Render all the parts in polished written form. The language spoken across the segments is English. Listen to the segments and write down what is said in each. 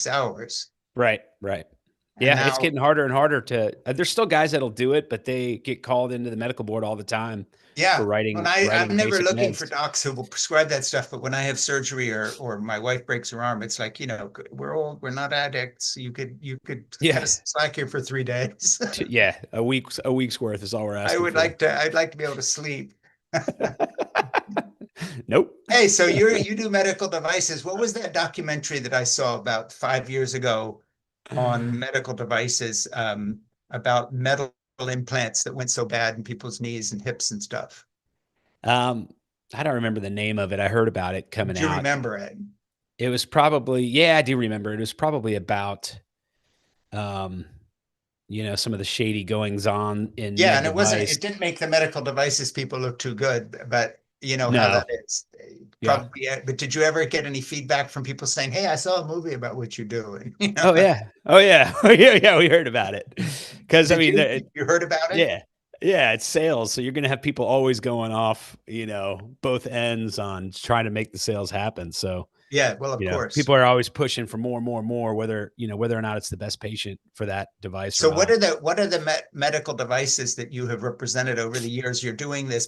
hours. Right, right. And Yeah, it's now, getting harder and harder to. There's still guys that'll do it, but they get called into the medical board all the time for yeah, when I'm writing never basic looking for meds. docs who will prescribe that stuff, but when I have surgery or my wife breaks her arm, it's like, we're old, we're not addicts. You could cut Yeah, us slack here for 3 days. yeah, a week's worth is all we're I asking would for. like to, I'd like to be able to sleep. Nope. Hey, so you do medical devices. What was that documentary that I saw about 5 years ago on medical devices, about metal implants that went so bad in people's knees and hips and stuff? Um, I don't remember the name of it. I heard about it coming Do you out. remember it? It was probably, yeah, I do remember. It was probably about, um, some of the shady goings on in Yeah, med and device. it didn't make the medical devices people look too good, but you know how that No, is. yeah. Probably, but did you ever get any feedback from people saying, "Hey, I saw a movie about what you do"? And, Oh yeah. Oh yeah. Oh yeah. Yeah. We heard about it. Because I did mean, you? You heard about it? yeah, yeah. It's sales, so you're going to have people always going off, both ends on trying to make the sales happen. So Yeah, well, of course. people are always pushing for more and more and more, whether or not it's the best patient for that device or So not. what are the medical devices that you have represented over the years? You're doing this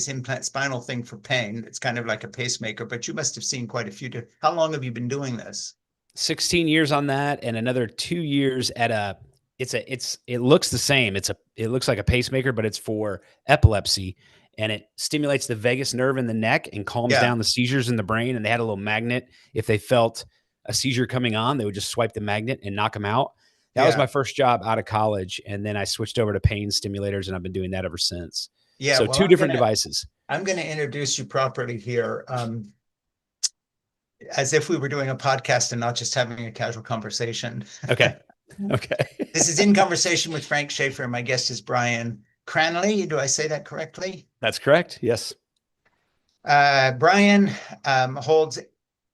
implant spinal thing for pain. It's kind of like a pacemaker, but you must have seen quite a few. How long have you been doing this? 16 years on that, and another 2 years at a. It looks the same. It looks like a pacemaker, but it's for epilepsy, and it stimulates the vagus nerve in the neck and calms Yeah, down the seizures in the brain. And they had a little magnet. If they felt a seizure coming on, they would just swipe the magnet and knock them out. That was yeah, my first job out of college, and then I switched over to pain stimulators, and I've been doing that ever since. yeah. So Well, two different devices. I'm gonna introduce you properly here, as if we were doing a podcast and not just having a casual conversation. Okay. Okay. This is In Conversation with Frank Schaeffer, and my guest is Brian Cranley. Do I say that correctly? That's correct. Yes. Brian holds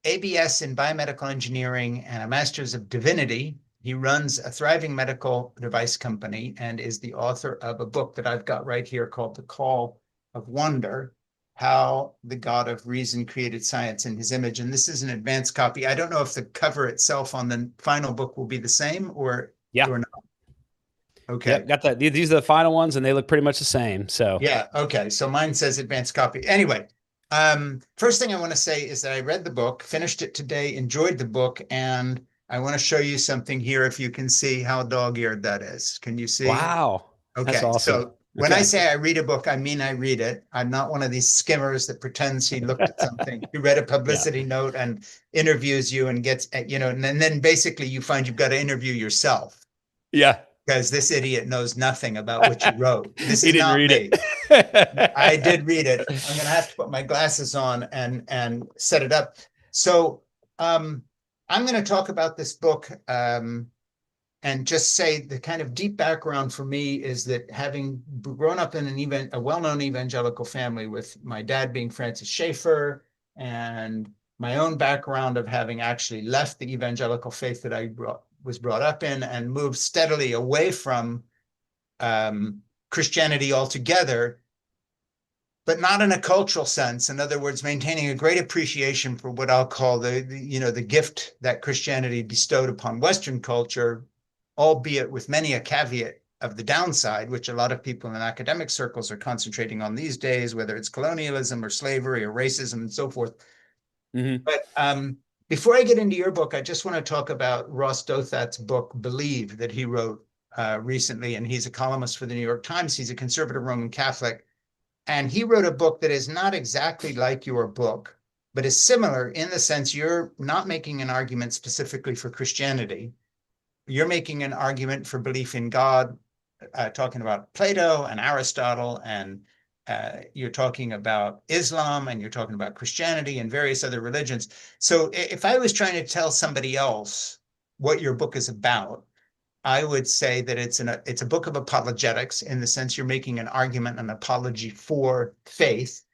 ABS in biomedical engineering and a master's of divinity. He runs a thriving medical device company and is the author of a book that I've got right here called The Call of Wonder: How the God of Reason Created Science in His Image. And this is an advanced copy. I don't know if the cover itself on the final book will be the same Yeah. or not. Okay. Yep, got that. These are the final ones, and they look pretty much the same. So, Yeah. Okay. So mine says advanced copy. Anyway, first thing I want to say is that I read the book, finished it today, enjoyed the book, and I want to show you something here. If you can see how dog-eared that is. Can you see? wow, that's Okay. awesome. So when I Okay, say I read a book, I mean I read it. I'm not one of these skimmers that pretends he looked at something. He read a yeah, publicity note and interviews you and gets, and then basically you find you've got to interview yourself yeah. because this idiot knows nothing about what you wrote. This He is didn't not read me. I it. did read it. I'm going to have to put my glasses on and set it up. So I'm going to talk about this book, and just say the kind of deep background for me is that having grown up in a well-known evangelical family, with my dad being Francis Schaeffer, and my own background of having actually left the evangelical faith that was brought up in and moved steadily away from Christianity altogether, but not in a cultural sense. In other words, maintaining a great appreciation for what I'll call the gift that Christianity bestowed upon Western culture, albeit with many a caveat of the downside, which a lot of people in academic circles are concentrating on these days, whether it's colonialism or slavery or racism and so forth. Hmm. But before I get into your book, I just want to talk about Ross Douthat's book, Believe, that he wrote recently. And he's a columnist for the New York Times. He's a conservative Roman Catholic. And he wrote a book that is not exactly like your book, but is similar in the sense you're not making an argument specifically for Christianity. You're making an argument for belief in God, talking about Plato and Aristotle, and you're talking about Islam, and you're talking about Christianity and various other religions. So if I was trying to tell somebody else what your book is about, I would say that it's a book of apologetics, in the sense you're making an argument, an apology for faith.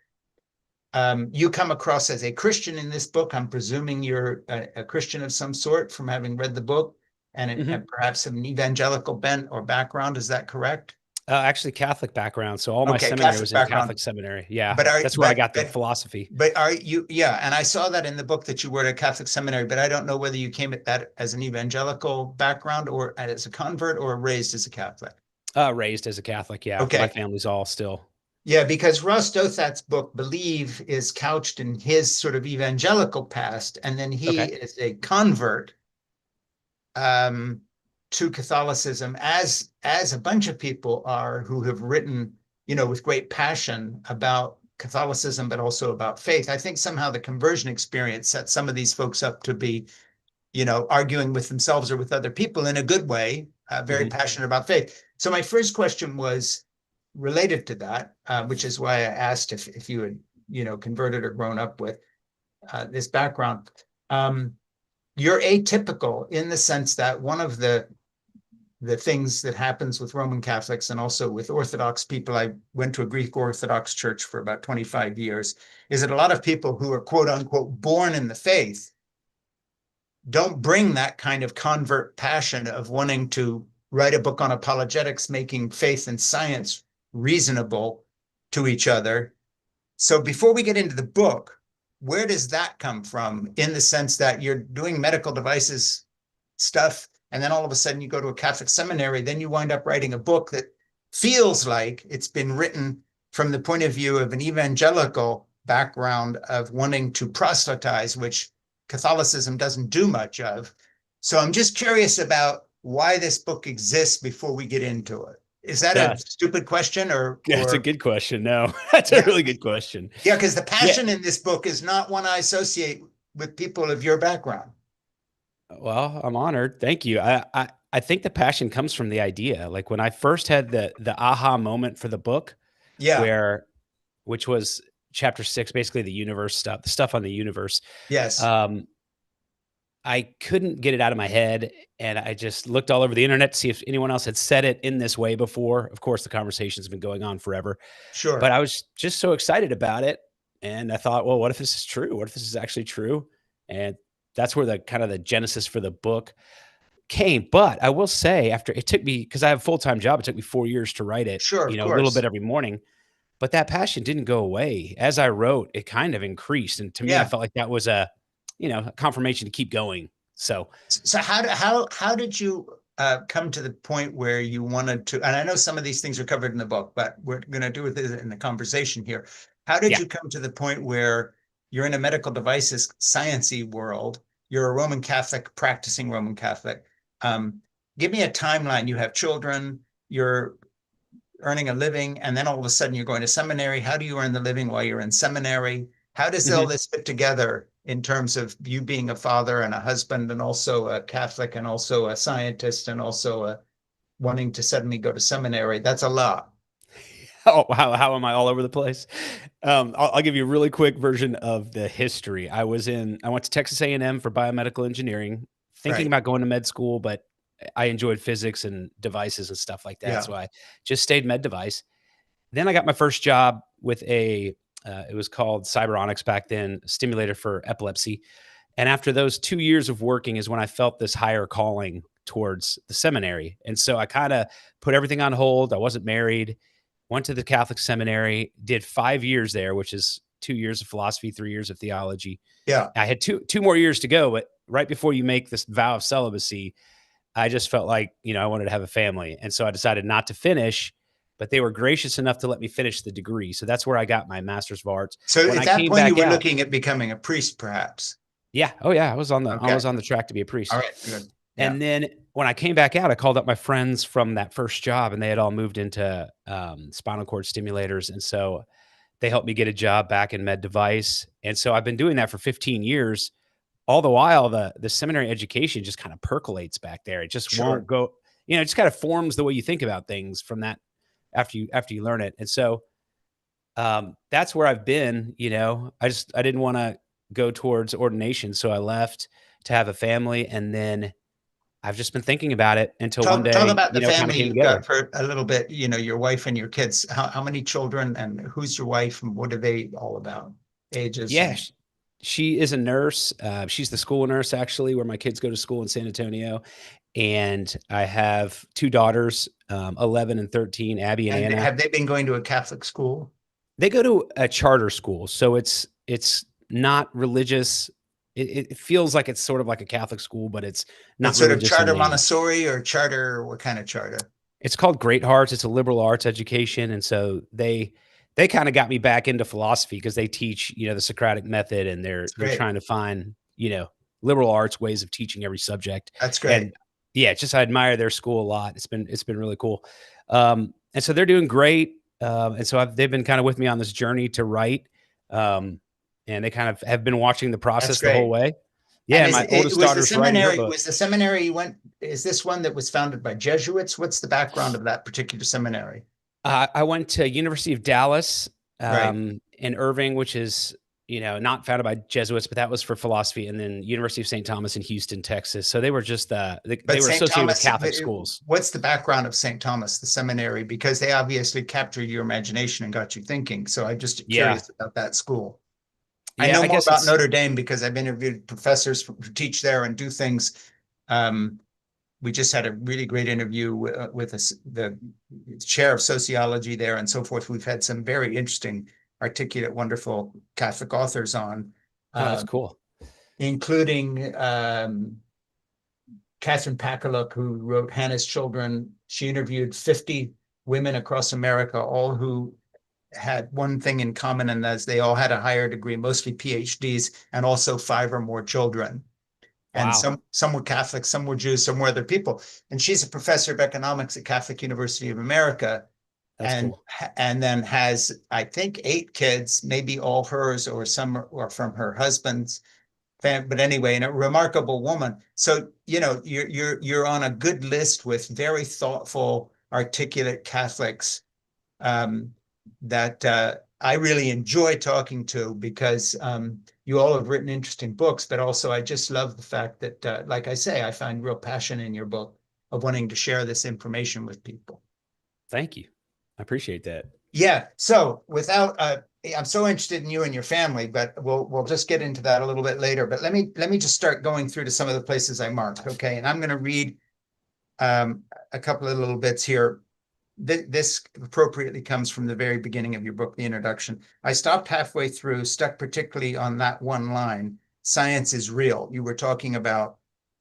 You come across as a Christian in this book. I'm presuming you're a Christian of some sort from having read the book, and Hmm. perhaps an evangelical bent or background. Is that correct? Actually, Catholic background. So all my Okay, seminary Catholic was in background. Catholic seminary. Yeah, But are that's where I got the philosophy. but are you, yeah, and I saw that in the book that you were at a Catholic seminary, but I don't know whether you came at that as an evangelical background or as a convert or raised as a Catholic. Raised as a Catholic. Yeah, my Okay. family's all still. Yeah, because Ross Douthat's book, Believe, is couched in his sort of evangelical past, and then he Okay. is a convert um, to Catholicism, as a bunch of people are who have written, with great passion about Catholicism, but also about faith. I think somehow the conversion experience set some of these folks up to be, arguing with themselves or with other people in a good way, very Hmm. passionate about faith. So my first question was related to that, which is why I asked if you had, converted or grown up with this background. Um, you're atypical in the sense that one of the things that happens with Roman Catholics and also with Orthodox people, I went to a Greek Orthodox church for about 25 years, is that a lot of people who are quote unquote born in the faith don't bring that kind of convert passion of wanting to write a book on apologetics, making faith and science reasonable to each other. So before we get into the book, where does that come from in the sense that you're doing medical devices stuff, and then all of a sudden you go to a Catholic seminary, then you wind up writing a book that feels like it's been written from the point of view of an evangelical background of wanting to proselytize, which Catholicism doesn't do much of. So I'm just curious about why this book exists before we get into it. Is that a Yeah, stupid question yeah, it's a or good question. No, that's a yeah, really good question. yeah, because the Yeah. passion in this book is not one I associate with people of your background. Well, I'm honored. Thank you. I think the passion comes from the idea. Like when I first had the aha moment for the book, Yeah. where which was chapter 6, basically the universe stuff, the stuff on the universe. Yes. Um, I couldn't get it out of my head, and I just looked all over the internet to see if anyone else had said it in this way before. Of course, the conversation's been going on forever, but Sure. I was just so excited about it, and I thought, "Well, what if this is true? What if this is actually true?" And that's where the kind of the genesis for the book came. But I will say, after it took me, because I have a full-time job, it took me 4 years to write it, Sure. Of a little bit course. every morning, but that passion didn't go away. As I wrote, it kind of increased, and to me, I Yeah. felt like that was a confirmation to keep going. So, So how did you come to the point where you wanted to? And I know some of these things are covered in the book, but we're going to do it in the conversation here. How did yeah. you come to the point where you're in a medical devices sciencey world? You're a Roman Catholic, practicing Roman Catholic. Um, Give me a timeline. You have children. You're earning a living, and then all of a sudden you're going to seminary. How do you earn the living while you're in seminary? How does all Mhm. this fit together in terms of you being a father and a husband and also a Catholic and also a scientist and also wanting to suddenly go to seminary? That's a lot. Oh, how am I all over the place? I'll give you a really quick version of the history. I went to Texas A&M for biomedical engineering, thinking Right. about going to med school, but I enjoyed physics and devices and stuff like that, Yeah. so I just stayed med device. Then I got my first job with it was called Cyberonics back then, stimulator for epilepsy. And after those 2 years of working is when I felt this higher calling towards the seminary. And so I kinda put everything on hold. I wasn't married, went to the Catholic seminary, did 5 years there, which is 2 years of philosophy, 3 years of theology. Yeah. I had two more years to go, but right before you make this vow of celibacy, I just felt like, I wanted to have a family. And so I decided not to finish, but they were gracious enough to let me finish the degree. So that's where I got my Master's of Arts. So When at I that came point, you back were out, looking at becoming a priest, perhaps. yeah, oh yeah, I Okay. was on the track to be a All priest. right. Good. Yeah. And then when I came back out, I called up my friends from that first job, and they had all moved into spinal cord stimulators, and so they helped me get a job back in med device. And so I've been doing that for 15 years. All the while, the seminary education just kind of percolates back there. It just won't Sure. go. It just kind of forms the way you think about things from that after you learn it. And so that's where I've been. I didn't want to go towards ordination, so I left to have a family, and then I've just been thinking about it until one Talk day, about the it kind of family came you've got together. for a little bit. Your wife and your kids. How many children and who's your wife and what are they all about? Ages Yeah, and she is a nurse. She's the school nurse actually, where my kids go to school in San Antonio, and I have 2 daughters. 11 and 13, Abby and And Anna. have they been going to a Catholic school? They go to a charter school, so it's not religious. It feels like it's sort of like a Catholic school, but it's not It's sort of religious in charter name. Montessori or charter, what kind of charter? It's called Great Hearts. It's a liberal arts education, and so they kind of got me back into philosophy because they teach, the Socratic method, and they're That's they're great. trying to find, liberal arts ways of teaching every subject. That's great. And yeah, just I admire their school a lot. It's been really cool. And so they're doing great. And so they've been kind of with me on this journey to write. And they kind of have been watching the That's process the whole great. way. Yeah, And and my oldest daughter's writing her book. was the seminary you went, is this one that was founded by Jesuits? What's the background of that particular seminary? I went to University of Dallas Right. in Irving, which is, not founded by Jesuits, but that was for philosophy. And then University of St. Thomas in Houston, Texas. So they were just they But were St. associated with Thomas, Catholic schools. what's the background of St. Thomas, the seminary? Because they obviously captured your imagination and got you thinking. So I'm just Yeah, curious about that school. I yeah. know I more guess about it's Notre Dame because I've interviewed professors who teach there and do things. Um, we just had a really great interview with the chair of sociology there and so forth. We've had some very interesting, articulate, wonderful Catholic authors on, oh, that's uh, cool. including Catherine Pakaluk, who wrote Hannah's Children. She interviewed 50 women across America, all who had one thing in common, and as they all had a higher degree, mostly PhDs, and also 5 or more children. And Wow, some were Catholic, some were Jews, some were other people. And she's a professor of economics at Catholic University of America, that's and cool. and then has, I think, 8 kids, maybe all hers or some or from her husband's family. But anyway, and a remarkable woman. So you're on a good list with very thoughtful, articulate Catholics, um, that I really enjoy talking to because you all have written interesting books, but also I just love the fact that, like I say, I find real passion in your book of wanting to share this information with people. Thank you. I appreciate that. Yeah. So without, I'm so interested in you and your family, but we'll just get into that a little bit later. But let me just start going through to some of the places I marked. Okay, and I'm going to read a couple of little bits here. This appropriately comes from the very beginning of your book, the introduction. I stopped halfway through, stuck particularly on that one line, science is real. You were talking about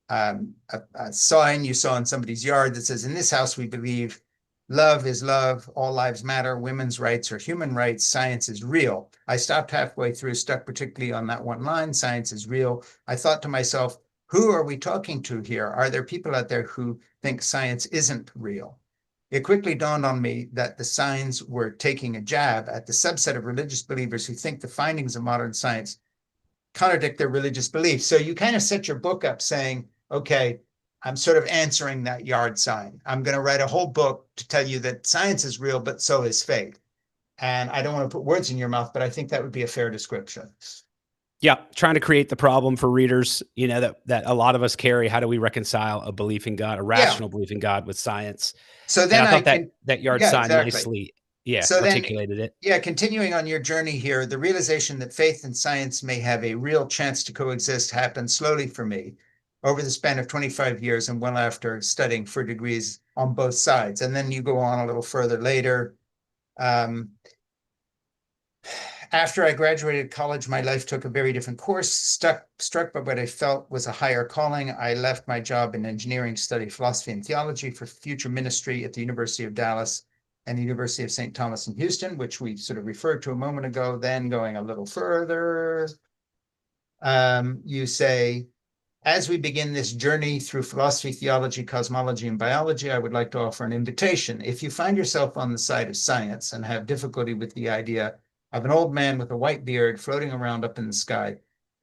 a sign you saw in somebody's yard that says, in this house, we believe love is love, all lives matter, women's rights are human rights, science is real. I stopped halfway through, stuck particularly on that one line, science is real. I thought to myself, who are we talking to here? Are there people out there who think science isn't real? It quickly dawned on me that the signs were taking a jab at the subset of religious believers who think the findings of modern science contradict their religious beliefs. So you kind of set your book up saying, okay, I'm sort of answering that yard sign. I'm going to write a whole book to tell you that science is real, but so is faith. And I don't want to put words in your mouth, but I think that would be a fair description. Yeah, trying to create the problem for readers, that a lot of us carry. How do we reconcile a belief in God, a Yeah. rational belief in God, with science? So And then I I thought that can, that yard yeah, sign exactly. nicely, So then, articulated it. yeah, continuing on your journey here, the realization that faith and science may have a real chance to coexist happened slowly for me over the span of 25 years and well after studying for degrees on both sides. And then you go on a little further later. Um, After I graduated college, my life took a very different course. Struck by what I felt was a higher calling, I left my job in engineering to study philosophy and theology for future ministry at the University of Dallas and the University of St. Thomas in Houston, which we sort of referred to a moment ago. Then going a little further, you say, as we begin this journey through philosophy, theology, cosmology, and biology, I would like to offer an invitation. If you find yourself on the side of science and have difficulty with the idea of an old man with a white beard floating around up in the sky,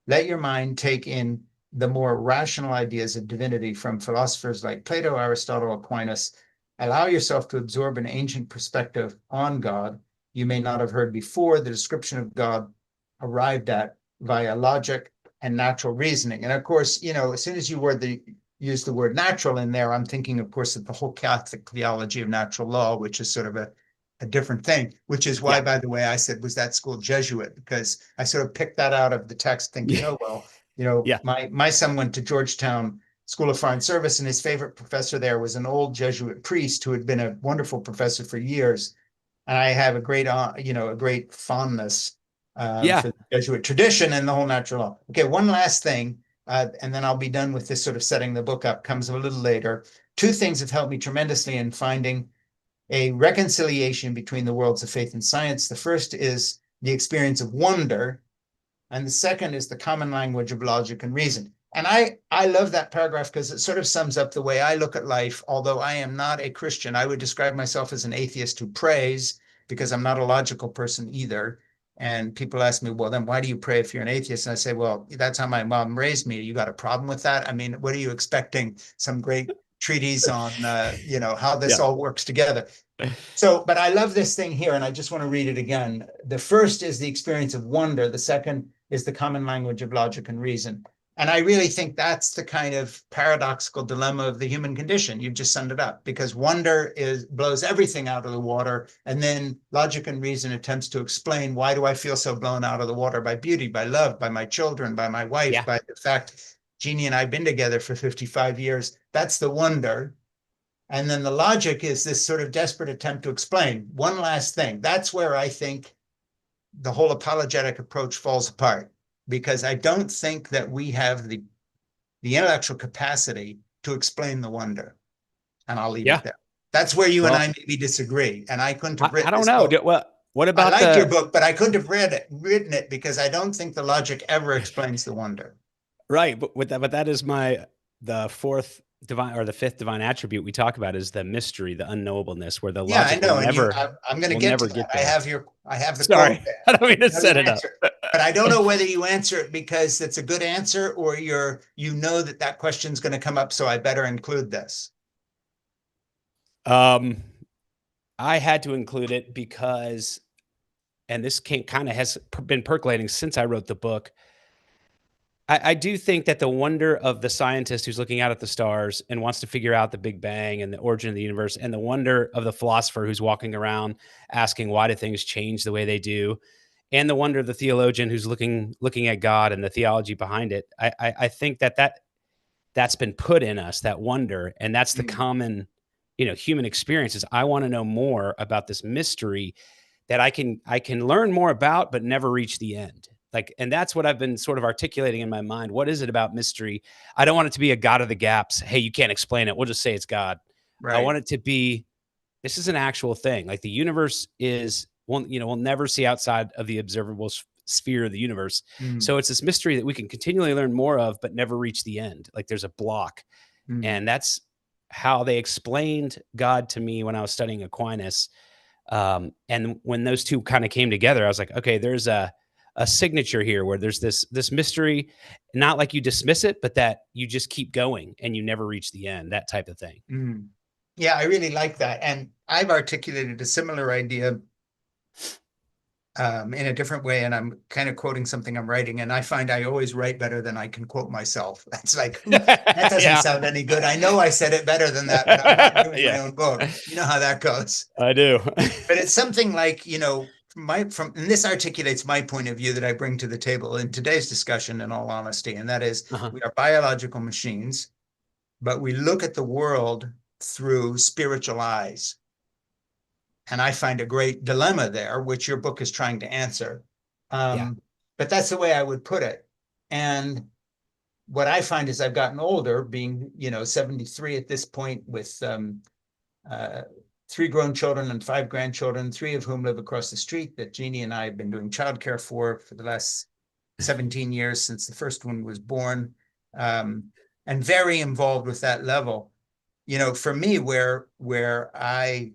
let your mind take in the more rational ideas of divinity from philosophers like Plato, Aristotle, Aquinas. Allow yourself to absorb an ancient perspective on God you may not have heard before, the description of God arrived at via logic and natural reasoning. And of course, as soon as you use the word natural in there, I'm thinking, of course, of the whole Catholic theology of natural law, which is sort of a different thing, which is why, Yeah, by the way, I said, was that school Jesuit? Because I sort of picked that out of the text thinking, yeah, oh, well, yeah, my son went to Georgetown School of Foreign Service, and his favorite professor there was an old Jesuit priest who had been a wonderful professor for years. And I have a great, a great fondness Yeah. for the Jesuit tradition and the whole natural law. Okay, one last thing, and then I'll be done with this sort of setting the book up, comes a little later. Two things have helped me tremendously in finding a reconciliation between the worlds of faith and science. The first is the experience of wonder, and the second is the common language of logic and reason. And I love that paragraph because it sort of sums up the way I look at life. Although I am not a Christian, I would describe myself as an atheist who prays, because I'm not a logical person either. And people ask me, well, then why do you pray if you're an atheist? And I say, well, that's how my mom raised me. You got a problem with that? I mean, what are you expecting? Some great treatise on, how this Yeah. all works together. So, but I love this thing here, and I just want to read it again. The first is the experience of wonder. The second is the common language of logic and reason. And I really think that's the kind of paradoxical dilemma of the human condition. You've just summed it up, because wonder blows everything out of the water, and then logic and reason attempts to explain, why do I feel so blown out of the water by beauty, by love, by my children, by my wife, Yeah. by the fact Jeannie and I have been together for 55 years. That's the wonder. And then the logic is this sort of desperate attempt to explain. One last thing. That's where I think the whole apologetic approach falls apart, because I don't think that we have the intellectual capacity to explain the wonder. And I'll leave Yeah. it there. That's where you and I Well, maybe disagree. And I couldn't have I written don't this know. book. What I about liked your the book, but I couldn't have written it because I don't think the logic ever explains the wonder. right? But that is the fourth divine or the fifth divine attribute we talk about is the mystery, the unknowableness, where the Yeah, I logic know. And I'm going to will get to never that. get there. I have the quote Sorry, there. I don't mean to Know set your it up. answer. But I don't know whether you answer it because it's a good answer, or you know that question's going to come up, so I better include this. Um, I had to include it because, and this kind of has been percolating since I wrote the book. I do think that the wonder of the scientist who's looking out at the stars and wants to figure out the Big Bang and the origin of the universe, and the wonder of the philosopher who's walking around asking why do things change the way they do, and the wonder of the theologian who's looking at God and the theology behind it. I think that's been put in us, that wonder, and that's the Mm, common, human experience. Is I want to know more about this mystery that I can learn more about, but never reach the end. Like, and that's what I've been sort of articulating in my mind. What is it about mystery? I don't want it to be a God of the gaps. Hey, you can't explain it. We'll just say it's God. I right. want it to be, this is an actual thing. Like the universe is one, we'll never see outside of the observable sphere of the universe. Mm, So it's this mystery that we can continually learn more of, but never reach the end. Like there's a block. mm, And that's how they explained God to me when I was studying Aquinas. And when those two kind of came together, I was like, okay, there's a signature here where there's this mystery, not like you dismiss it, but that you just keep going and you never reach the end, that type of thing. mm. Yeah, I really like that. And I've articulated a similar idea in a different way, and I'm kind of quoting something I'm writing, and I find I always write better than I can quote myself. That's like, that doesn't Yeah. sound any good. I know I said it better than that, but I'm not doing my Yeah, own book. You know how that goes. I do. But it's something like, and this articulates my point of view that I bring to the table in today's discussion, in all honesty, and that is Uh-huh. we are biological machines, but we look at the world through spiritual eyes. And I find a great dilemma there, which your book is trying to answer. Yeah. But that's the way I would put it. And what I find as I've gotten older, being 73 at this point, with uh, 3 grown children and 5 grandchildren, 3 of whom live across the street, that Jeannie and I have been doing childcare for the last 17 years since the first one was born, and very involved with that level. For me, where I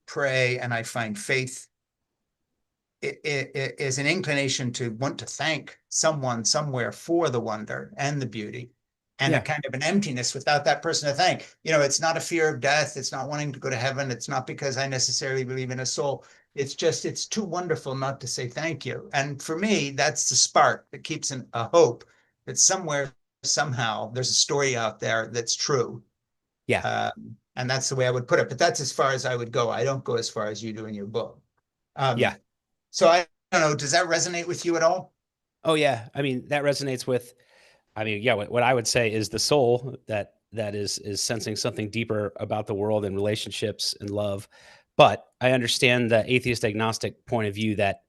pray and I find faith, it is an inclination to want to thank someone somewhere for the wonder and the beauty, and a Yeah. kind of an emptiness without that person to thank. It's not a fear of death. It's not wanting to go to heaven. It's not because I necessarily believe in a soul. It's just, it's too wonderful not to say thank you. And for me, that's the spark that keeps a hope that somewhere, somehow, there's a story out there that's true. Yeah. And that's the way I would put it. But that's as far as I would go. I don't go as far as you do in your book. Yeah. So I don't know, does that resonate with you at all? Oh yeah. I mean, that resonates with, I mean, yeah, what I would say is the soul that is sensing something deeper about the world and relationships and love. But I understand the atheist agnostic point of view that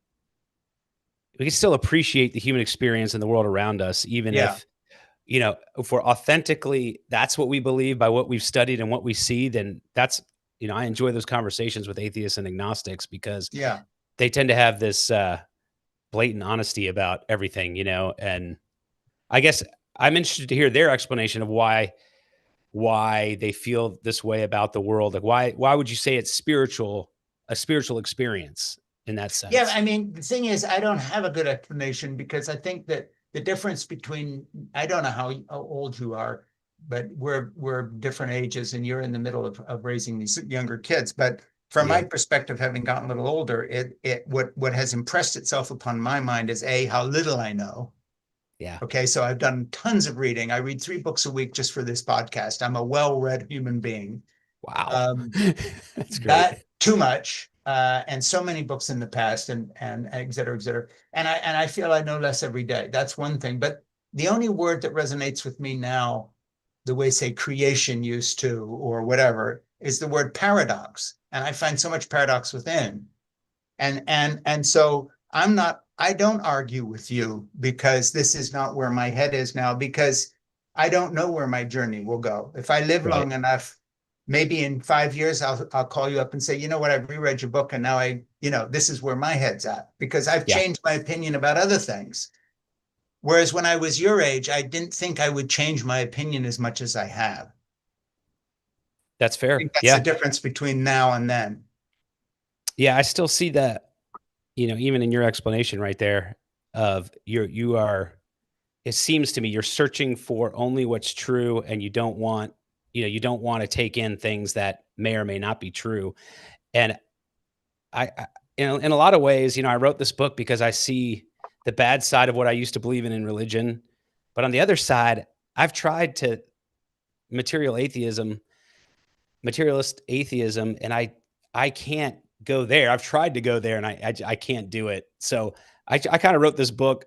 we can still appreciate the human experience in the world around us, even Yeah, if we're authentically that's what we believe by what we've studied and what we see, then that's I enjoy those conversations with atheists and agnostics because yeah. they tend to have this blatant honesty about everything, and I guess I'm interested to hear their explanation of why they feel this way about the world. Like why would you say it's a spiritual experience in that Yeah, sense? I mean, the thing is, I don't have a good explanation because I think that the difference between, I don't know how old you are, but we're different ages and you're in the middle of raising these younger kids. But from my Yeah. perspective, having gotten a little older, what has impressed itself upon my mind is A, how little I know. Yeah. Okay, so I've done tons of reading. I read 3 books a week just for this podcast. I'm a well-read human being. Wow. Um, That's great. that too much, and so many books in the past, and et cetera, et cetera. And I feel I know less every day. That's one thing. But the only word that resonates with me now, the way say creation used to, or whatever, is the word paradox. And I find so much paradox within. And so I don't argue with you because this is not where my head is now, because I don't know where my journey will go. If I live Right. long enough, maybe in 5 years I'll call you up and say, you know what, I've reread your book and now this is where my head's at, because I've Yeah. changed my opinion about other things. Whereas when I was your age, I didn't think I would change my opinion as much as I have. I That's fair. think that's the Yeah. difference between now and then. Yeah, I still see that, even in your explanation right there of you are it seems to me you're searching for only what's true and you don't want to take in things that may or may not be true. And I in a lot of ways, I wrote this book because I see the bad side of what I used to believe in religion. But on the other side, I've tried to material atheism, materialist atheism, and I can't go there. I've tried to go there and I can't do it. So I kind of wrote this book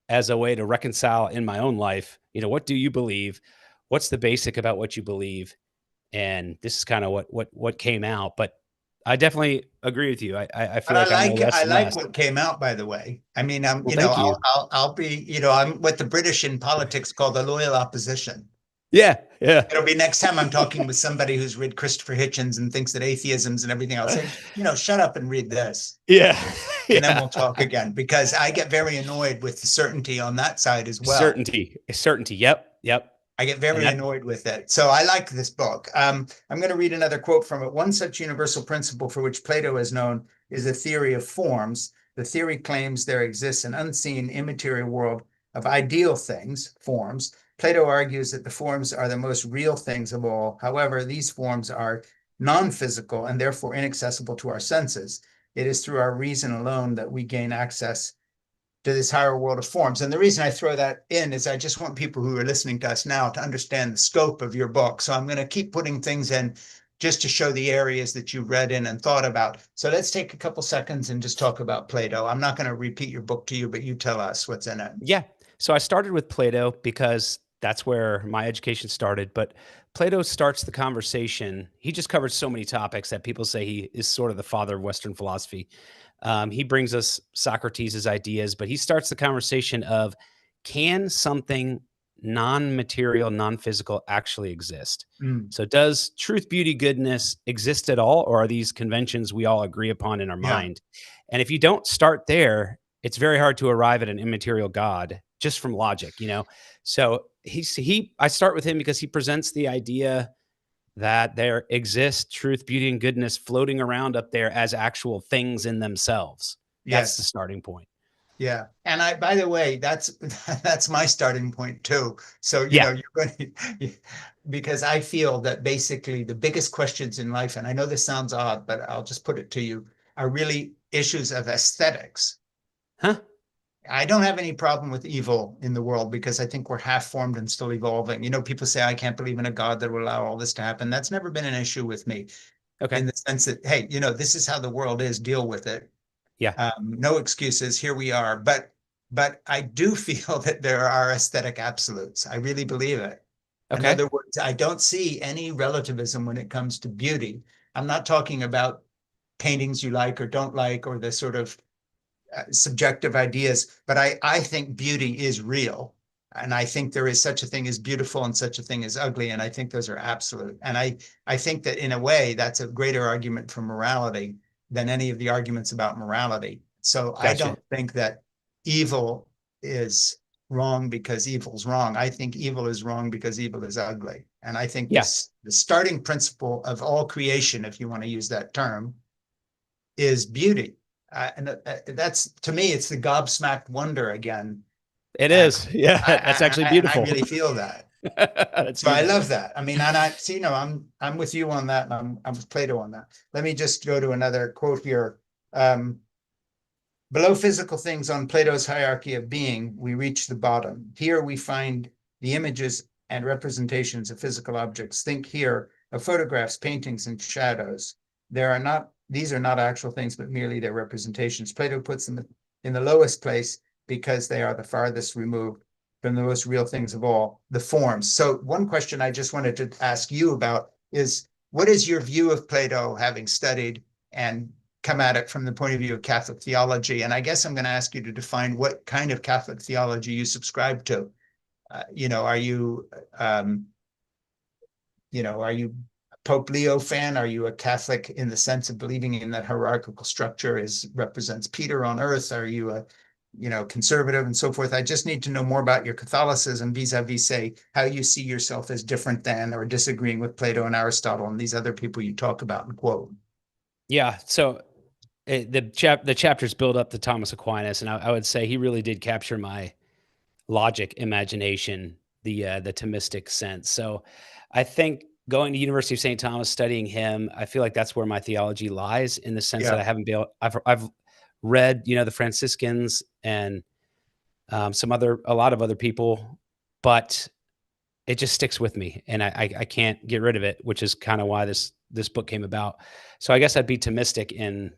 as a way to reconcile in my own life, what do you believe? What's the basic about what you believe? And this is kind of what came out. But I definitely agree with you. I But feel like I know less I and like less. what came out, by the way. I mean, Well, thank you. I'll be, I'm what the British in politics call the loyal opposition. Yeah, yeah. It'll be next time I'm talking with somebody who's read Christopher Hitchens and thinks that atheism's and everything. I'll say, shut up and read this, Yeah, and then yeah. we'll talk again, because I get very annoyed with the certainty on that side as well. Certainty. Yep, yep. I get And very that, annoyed with it. So I like this book. I'm going to read another quote from it. One such universal principle for which Plato is known is the theory of forms. The theory claims there exists an unseen, immaterial world of ideal things, forms. Plato argues that the forms are the most real things of all. However, these forms are non-physical and therefore inaccessible to our senses. It is through our reason alone that we gain access to this higher world of forms. And the reason I throw that in is I just want people who are listening to us now to understand the scope of your book. So I'm going to keep putting things in just to show the areas that you read in and thought about. So let's take a couple seconds and just talk about Plato. I'm not going to repeat your book to you, but you tell us what's in it. yeah. So I started with Plato because that's where my education started. But Plato starts the conversation. He just covers so many topics that people say he is sort of the father of Western philosophy. He brings us Socrates' ideas, but he starts the conversation of can something non-material, non-physical actually exist? Mm, So does truth, beauty, goodness exist at all, or are these conventions we all agree upon in our yeah. mind? And if you don't start there, it's very hard to arrive at an immaterial God just from logic. So I start with him because he presents the idea that there exists truth, beauty, and goodness floating around up there as actual things in themselves. That's the Yes. starting point. Yeah. And by the way, that's my starting point too. So, Yeah. you're going to, because I feel that basically the biggest questions in life, and I know this sounds odd, but I'll just put it to you, are really issues of aesthetics. Huh? I don't have any problem with evil in the world because I think we're half formed and still evolving. People say, I can't believe in a God that will allow all this to happen. That's never been an issue with me, Okay. in the sense that, hey, this is how the world is, deal with it. Yeah. No excuses. Here we are. But but I do feel that there are aesthetic absolutes. I really believe it. In Okay. other words, I don't see any relativism when it comes to beauty. I'm not talking about paintings you like or don't like, or the sort of subjective ideas, but I think beauty is real. And I think there is such a thing as beautiful and such a thing as ugly. And I think those are absolute. And I think that in a way, that's a greater argument for morality than any of the arguments about morality. So I Gotcha. don't think that evil is wrong because evil's wrong. I think evil is wrong because evil is ugly. And I think Yeah, this the starting principle of all creation, if you want to use that term, is beauty. And that's, to me, it's the gobsmacked wonder again. it And is. Yeah, that's actually I beautiful. really feel that. That's So I beautiful. love that. I mean, and I see, I'm with you on that, and I'm with Plato on that. Let me just go to another quote here. Um, Below physical things on Plato's hierarchy of being, we reach the bottom. Here we find the images and representations of physical objects. Think here of photographs, paintings, and shadows. These are not actual things, but merely their representations. Plato puts them in the lowest place because they are the farthest removed from the most real things of all, the forms. So one question I just wanted to ask you about is, what is your view of Plato, having studied and come at it from the point of view of Catholic theology? And I guess I'm going to ask you to define what kind of Catholic theology you subscribe to. Are you, are you a Pope Leo fan? Are you a Catholic in the sense of believing in that hierarchical structure represents Peter on earth? Are you a, conservative and so forth? I just need to know more about your Catholicism vis-a-vis, say, how you see yourself as different than or disagreeing with Plato and Aristotle and these other people you talk about and quote. Yeah. So the chapters build up to Thomas Aquinas, and I would say he really did capture my logic, imagination, the Thomistic sense. So I think going to University of St. Thomas, studying him, I feel like that's where my theology lies, in the sense that Yeah, I haven't been I've read, the Franciscans and a lot of other people, but it just sticks with me, and I can't get rid of it, which is kind of why this book came about. So I guess I'd be Thomistic in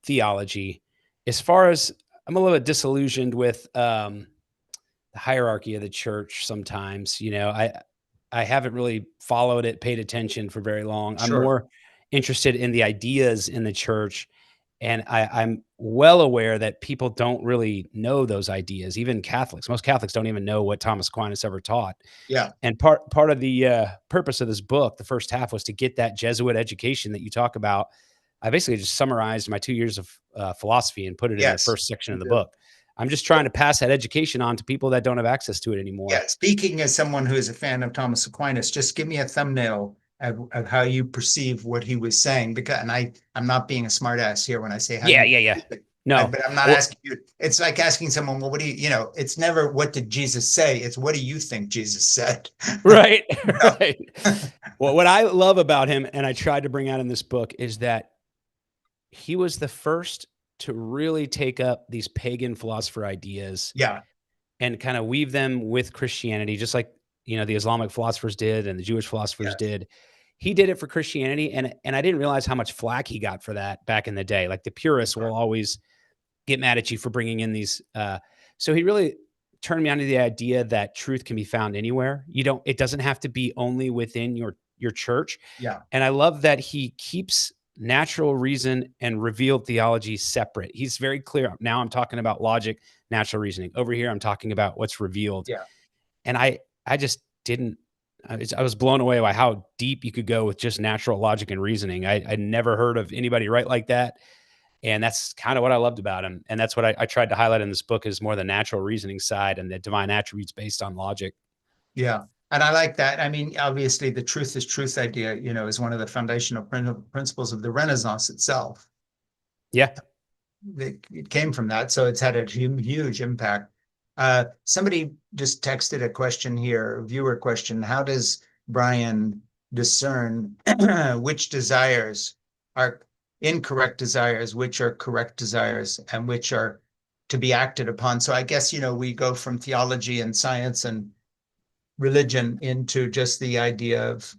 theology. As far as, I'm a little bit disillusioned with the hierarchy of the church sometimes. I haven't really followed it, paid attention for very long. I'm sure. more interested in the ideas in the church, and I'm well aware that people don't really know those ideas. Even Catholics, most Catholics don't even know what Thomas Aquinas ever taught. Yeah, And part of the purpose of this book, the first half, was to get that Jesuit education that you talk about. I basically just summarized my 2 years of philosophy and put it in the yes, first section you of the do. book. I'm just trying to pass that education on to people that don't have access to it anymore. Yeah, speaking as someone who is a fan of Thomas Aquinas, just give me a thumbnail of how you perceive what he was saying. Because, and I'm not being a smartass here when I say how Yeah, you yeah, yeah. perceive it. No. But I'm not Well, asking you. It's like asking someone, well, what do it's never what did Jesus say? It's what do you think Jesus said? right, No. right. Well, what I love about him, and I tried to bring out in this book, is that he was the first to really take up these pagan philosopher ideas Yeah, and kind of weave them with Christianity, just like, the Islamic philosophers did and the Jewish philosophers yes, did. He did it for Christianity, and I didn't realize how much flack he got for that back in the day. Like, the purists will always get mad at you for bringing in these. So he really turned me onto the idea that truth can be found anywhere. It doesn't have to be only within your church. yeah, And I love that he keeps natural reason and revealed theology separate. He's very clear. Now I'm talking about logic, natural reasoning. Over here, I'm talking about what's revealed. yeah. And I just didn't. I was blown away by how deep you could go with just natural logic and reasoning. I never heard of anybody write like that, and that's kind of what I loved about him. And that's what I tried to highlight in this book, is more the natural reasoning side and the divine attributes based on logic. Yeah. And I like that. I mean, obviously, the truth is truth idea, is one of the foundational principles of the Renaissance itself. Yeah. It came from that. So it's had a huge impact. Somebody just texted a question here, a viewer question. How does Brian discern which desires are incorrect desires, which are correct desires, and which are to be acted upon? So I guess, we go from theology and science and religion into just the idea of,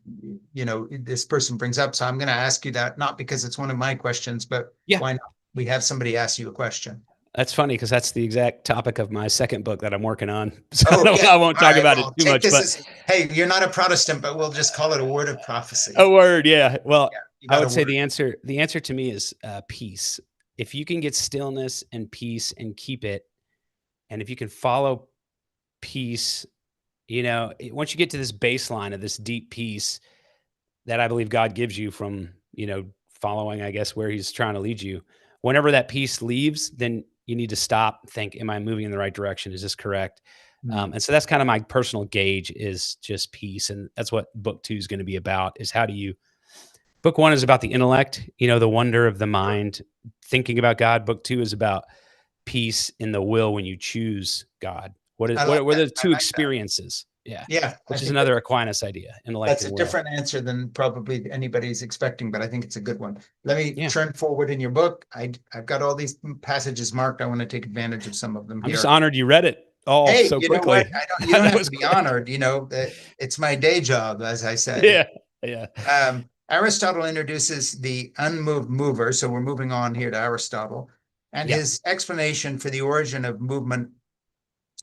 this person brings up. So I'm going to ask you that, not because it's one of my questions, but Yeah. why not? We have somebody ask you a question. That's funny because that's the exact topic of my second book that I'm working on. So Oh, yeah. I won't All talk right. about it Well, too take much, this but as, hey, you're not a Protestant, but we'll just call it a word of prophecy. a word. Yeah. Well, Yeah, you I got a would say word. the answer to me is peace. If you can get stillness and peace and keep it, and if you can follow peace, once you get to this baseline of this deep peace that I believe God gives you from, following, I guess, where he's trying to lead you. Whenever that peace leaves, then you need to stop, think, am I moving in the right direction? Is this correct? Hmm. And so that's kind of my personal gauge is just peace. And that's what book 2 is going to be about is how do you, book 1 is about the intellect, the wonder of the mind, thinking about God. Book 2 is about peace in the will when you choose God. I like What are that. the I two like that. experiences? Yeah. Yeah, I Which is think that another Aquinas idea, intellect that's and a will. different answer than probably anybody's expecting, but I think it's a good one. Let me Yeah. turn forward in your book. I've got all these passages marked. I want to take advantage of some of them I'm just here. honored you read it all Hey, so you know what? quickly. You don't That have was to be quick. honored, it's my day job, as I say. Yeah. Yeah. Aristotle introduces the unmoved mover. So we're moving on here to Aristotle and Yeah. his explanation for the origin of movement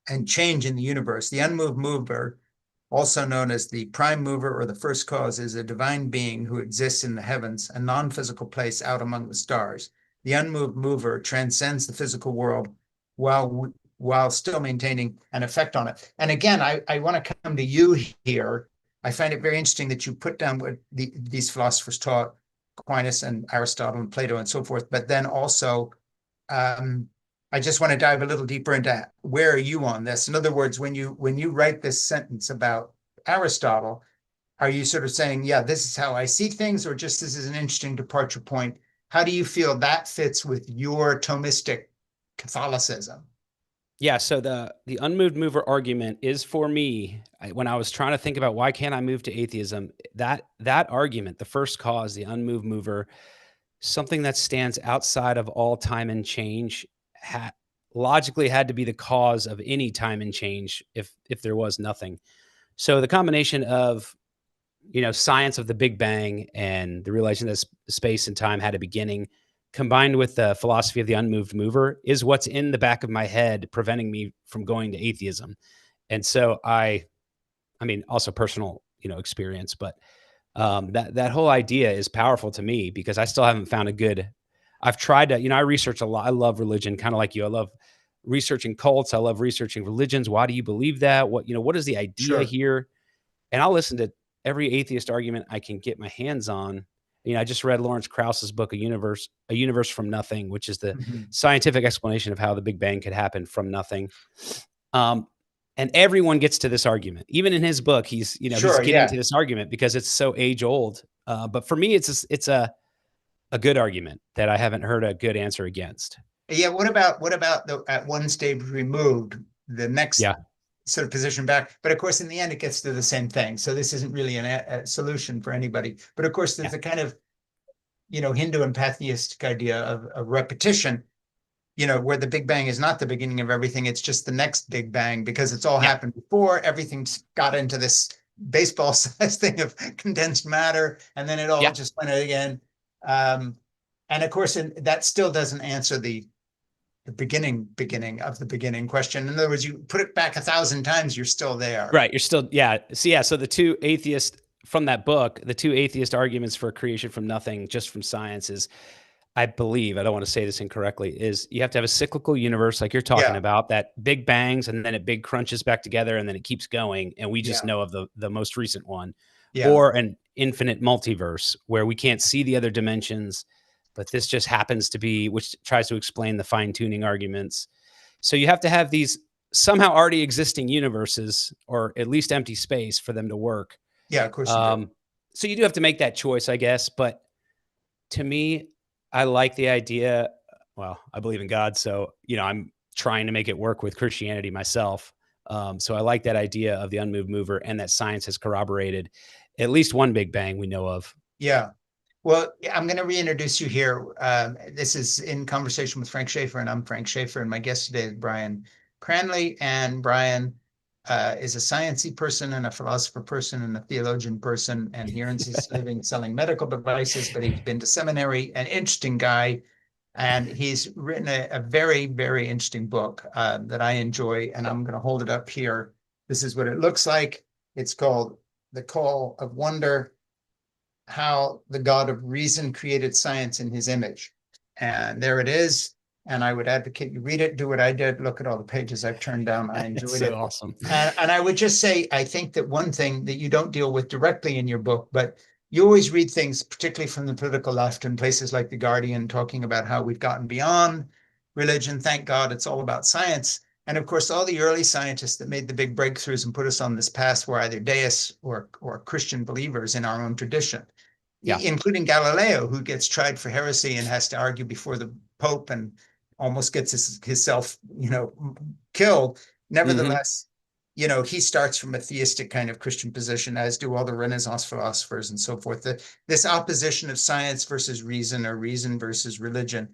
and change in the universe. The unmoved mover, also known as the prime mover or the first cause, is a divine being who exists in the heavens, a non-physical place out among the stars. The unmoved mover transcends the physical world while still maintaining an effect on it. And again, I want to come to you here. I find it very interesting that you put down what these philosophers taught, Aquinas and Aristotle and Plato and so forth, but then also um, I just want to dive a little deeper into where are you on this? In other words, when you write this sentence about Aristotle, are you sort of saying, yeah, this is how I see things, or just this is an interesting departure point? How do you feel that fits with your Thomistic Catholicism? Yeah. So the unmoved mover argument is for me when I was trying to think about why can't I move to atheism. That argument, the first cause, the unmoved mover, something that stands outside of all time and change, ha- logically had to be the cause of any time and change if there was nothing. So the combination of science of the Big Bang and the realization that space and time had a beginning, combined with the philosophy of the unmoved mover, is what's in the back of my head, preventing me from going to atheism. And so I mean, also personal, experience, but that whole idea is powerful to me because I still haven't found a good. I've tried to, I research a lot. I love religion, kind of like you. I love researching cults. I love researching religions. Why do you believe that? What is the idea Sure. here? And I'll listen to every atheist argument I can get my hands on. I just read Lawrence Krauss's book, A Universe from Nothing, which is the Mhm. scientific explanation of how the Big Bang could happen from nothing. Um, and everyone gets to this argument. Even in his book, he's Sure. getting Yeah. to this argument because it's so age old. But for me, it's a good argument that I haven't heard a good answer against. Yeah. What about the at one stage removed, the next Yeah, sort of position back? But of course, in the end, it gets to the same thing. So this isn't really a solution for anybody. But of course, yeah, there's a kind of Hindu and pantheistic idea of repetition, where the Big Bang is not the beginning of everything. It's just the next Big Bang because it's all yeah, happened before. Everything's got into this baseball size thing of condensed matter, and then it all yeah. just went again. Um, and of course, that still doesn't answer the beginning of the beginning question. In other words, you put it back 1,000 times, you're still there. Right. You're still, yeah. So, yeah. So the two atheist from that book, the two atheist arguments for creation from nothing, just from science is, I believe, I don't want to say this incorrectly, is you have to have a cyclical universe like you're talking Yeah, about that big bangs and then it big crunches back together and then it keeps going. And we just yeah, know of the most recent one, yeah, or an infinite multiverse where we can't see the other dimensions, but this just happens to be, which tries to explain the fine tuning arguments. So you have to have these somehow already existing universes or at least empty space for them to work. yeah. Of course you do. Um, so you do have to make that choice, I guess. But to me, I like the idea. Well, I believe in God, so I'm trying to make it work with Christianity myself. So I like that idea of the unmoved mover and that science has corroborated at least one Big Bang we know of. Yeah. Well, I'm going to reintroduce you here. This is In Conversation with Frank Schaeffer, and I'm Frank Schaeffer, and my guest today is Brian Cranley. And Brian is a sciencey person and a philosopher person and a theologian person, and he earns his living selling medical devices, but he's been to seminary. An interesting guy, And he's written a very, very interesting book that I enjoy, and I'm going to hold it up here. This is what it looks like. It's called The Call of Wonder: How the God of Reason Created Science in His Image. And there it is. And I would advocate you read it, do what I did, look at all the pages I've turned down. I It's enjoyed so it. awesome. And I would just say, I think that one thing that you don't deal with directly in your book, but you always read things, particularly from the political left and places like The Guardian, talking about how we've gotten beyond religion. Thank God it's all about science. And of course, all the early scientists that made the big breakthroughs and put us on this path were either deists or Christian believers in our own tradition, Yeah. including Galileo, who gets tried for heresy and has to argue before the Pope and almost gets himself, killed. Nevertheless, he starts from a theistic kind of Christian position, as do all the Renaissance philosophers and so forth. This opposition of science versus reason, or reason versus religion,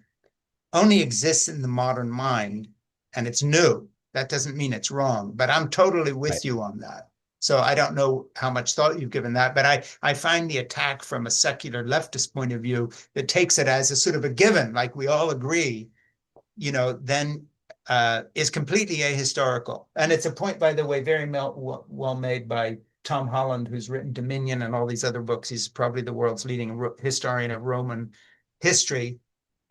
only exists in the modern mind, and it's new. That doesn't mean it's wrong, but I'm totally with you on that. So I don't know how much thought you've given that, but I find the attack from a secular leftist point of view that takes it as a sort of a given, like we all agree, then is completely ahistorical. And it's a point, by the way, very well made by Tom Holland, who's written Dominion and all these other books. He's probably the world's leading historian of Roman history.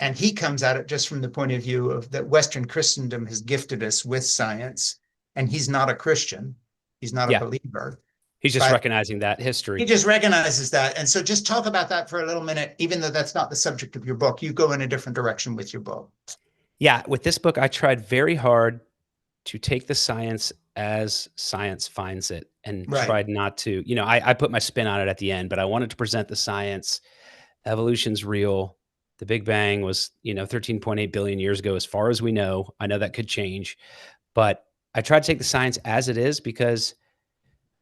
And he comes at it just from the point of view of that Western Christendom has gifted us with science, and he's not a Christian. He's not a Yeah. believer. He's just But recognizing that history. he just recognizes that. And so just talk about that for a little minute, even though that's not the subject of your book. You go in a different direction with your book. Yeah. With this book, I tried very hard to take the science as science finds it and Right. tried not to, I put my spin on it at the end, but I wanted to present the science. Evolution's real. The Big Bang was, 13.8 billion years ago, as far as we know. I know that could change, but I try to take the science as it is, because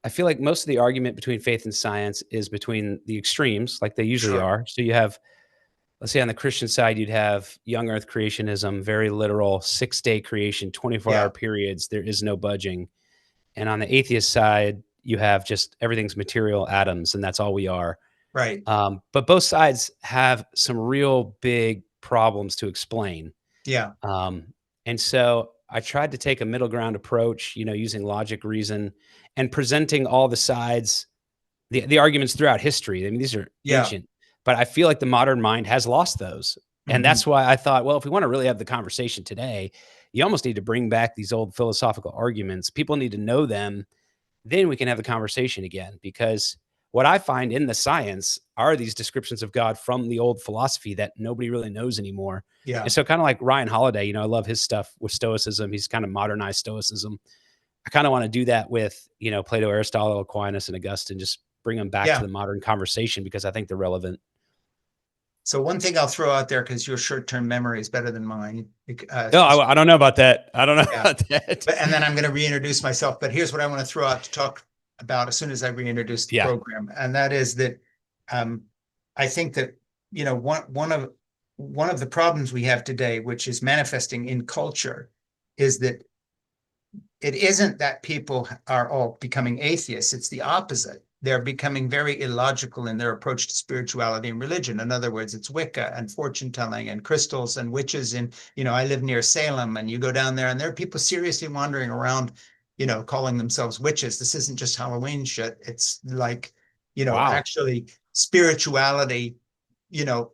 I feel like most of the argument between faith and science is between the extremes, like they usually Sure. are. So you have, let's say on the Christian side, you'd have young earth creationism, very literal, 6-day creation, 24-hour Yeah. periods. There is no budging. And on the atheist side, you have just everything's material atoms, and that's all we are. Right. But both sides have some real big problems to explain. Yeah. And so I tried to take a middle ground approach, using logic, reason, and presenting all the sides, the arguments throughout history. I mean, these are Yeah. ancient, but I feel like the modern mind has lost those. And Mm-hmm. that's why I thought, well, if we want to really have the conversation today, you almost need to bring back these old philosophical arguments. People need to know them. Then we can have the conversation again, because what I find in the science are these descriptions of God from the old philosophy that nobody really knows anymore. Yeah. And so kind of like Ryan Holiday, I love his stuff with Stoicism. He's kind of modernized Stoicism. I kind of want to do that with, Plato, Aristotle, Aquinas, and Augustine, just bring them back to Yeah. the modern conversation, because I think they're relevant. So one thing I'll throw out there, because your short-term memory is better than mine. No, I don't know about that. I don't know about that. And then I'm going to reintroduce myself. But here's what I want to throw out to talk about as soon as I reintroduce the program, and that is that I think that one of the problems we have today, which is manifesting in culture, is that it isn't that people are all becoming atheists. It's the opposite. They're becoming very illogical in their approach to spirituality and religion. In other words, it's Wicca and fortune telling and crystals and witches. And, I live near Salem, and you go down there and there are people seriously wandering around, calling themselves witches. This isn't just Halloween shit. It's like, Wow. actually spirituality,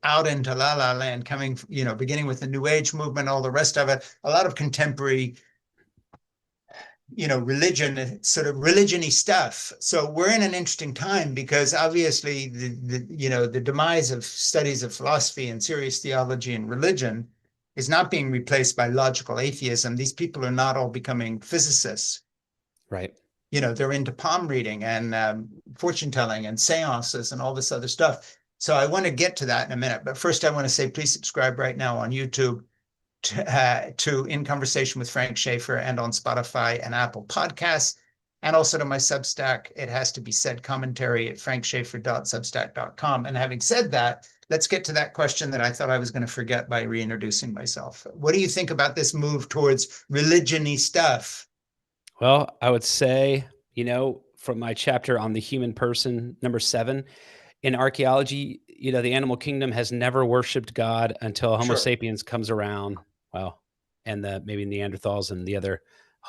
out into la la land, coming, beginning with the New Age movement, all the rest of it, a lot of contemporary religion, sort of religion-y stuff. So we're in an interesting time, because obviously the demise of studies of philosophy and serious theology and religion is not being replaced by logical atheism. These people are not all becoming physicists. Right. They're into palm reading and fortune telling and seances and all this other stuff. So I want to get to that in a minute. But first, I want to say, please subscribe right now on YouTube to In Conversation with Frank Schaeffer, and on Spotify and Apple Podcasts, and also to my Substack. It has to be said commentary at frankschaeffer.substack.com. And having said that, let's get to that question that I thought I was going to forget by reintroducing myself. What do you think about this move towards religion-y stuff? Well, I would say, from my chapter on the human person, number 7, in archaeology, the animal kingdom has never worshipped God until Homo Sure. sapiens comes around. Well, and the maybe Neanderthals and the other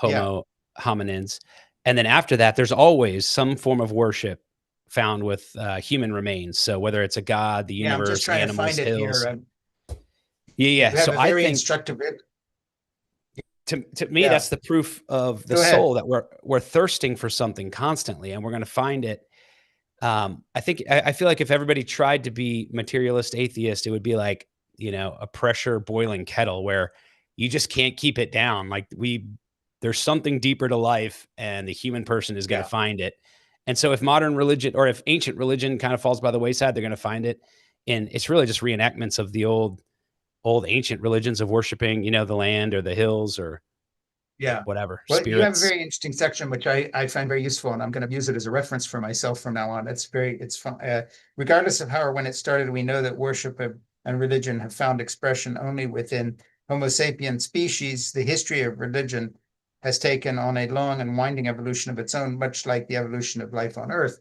Yeah. Homo hominins. And then after that, there's always some form of worship found with human remains. So whether it's a god, the Yeah. I'm just universe, trying to animals, find it here. hills. Yeah, yeah. You have So a I very think instructive. to me, Yeah. that's the proof of the Go ahead. soul that we're thirsting for something constantly, and we're going to find it. I feel like if everybody tried to be materialist atheist, it would be like, a pressure boiling kettle where you just can't keep it down. Like there's something deeper to life and the human person is going to Yeah. find it. And so if modern religion or if ancient religion kind of falls by the wayside, they're going to find it. And it's really just reenactments of the old ancient religions of worshiping, the land or the hills or Yeah. whatever Well, you have a spirits. very interesting section, which I find very useful, and I'm going to use it as a reference for myself from now on. It's fun. Regardless of how or when it started, we know that and religion have found expression only within Homo sapien species. The history of religion has taken on a long and winding evolution of its own, much like the evolution of life on Earth.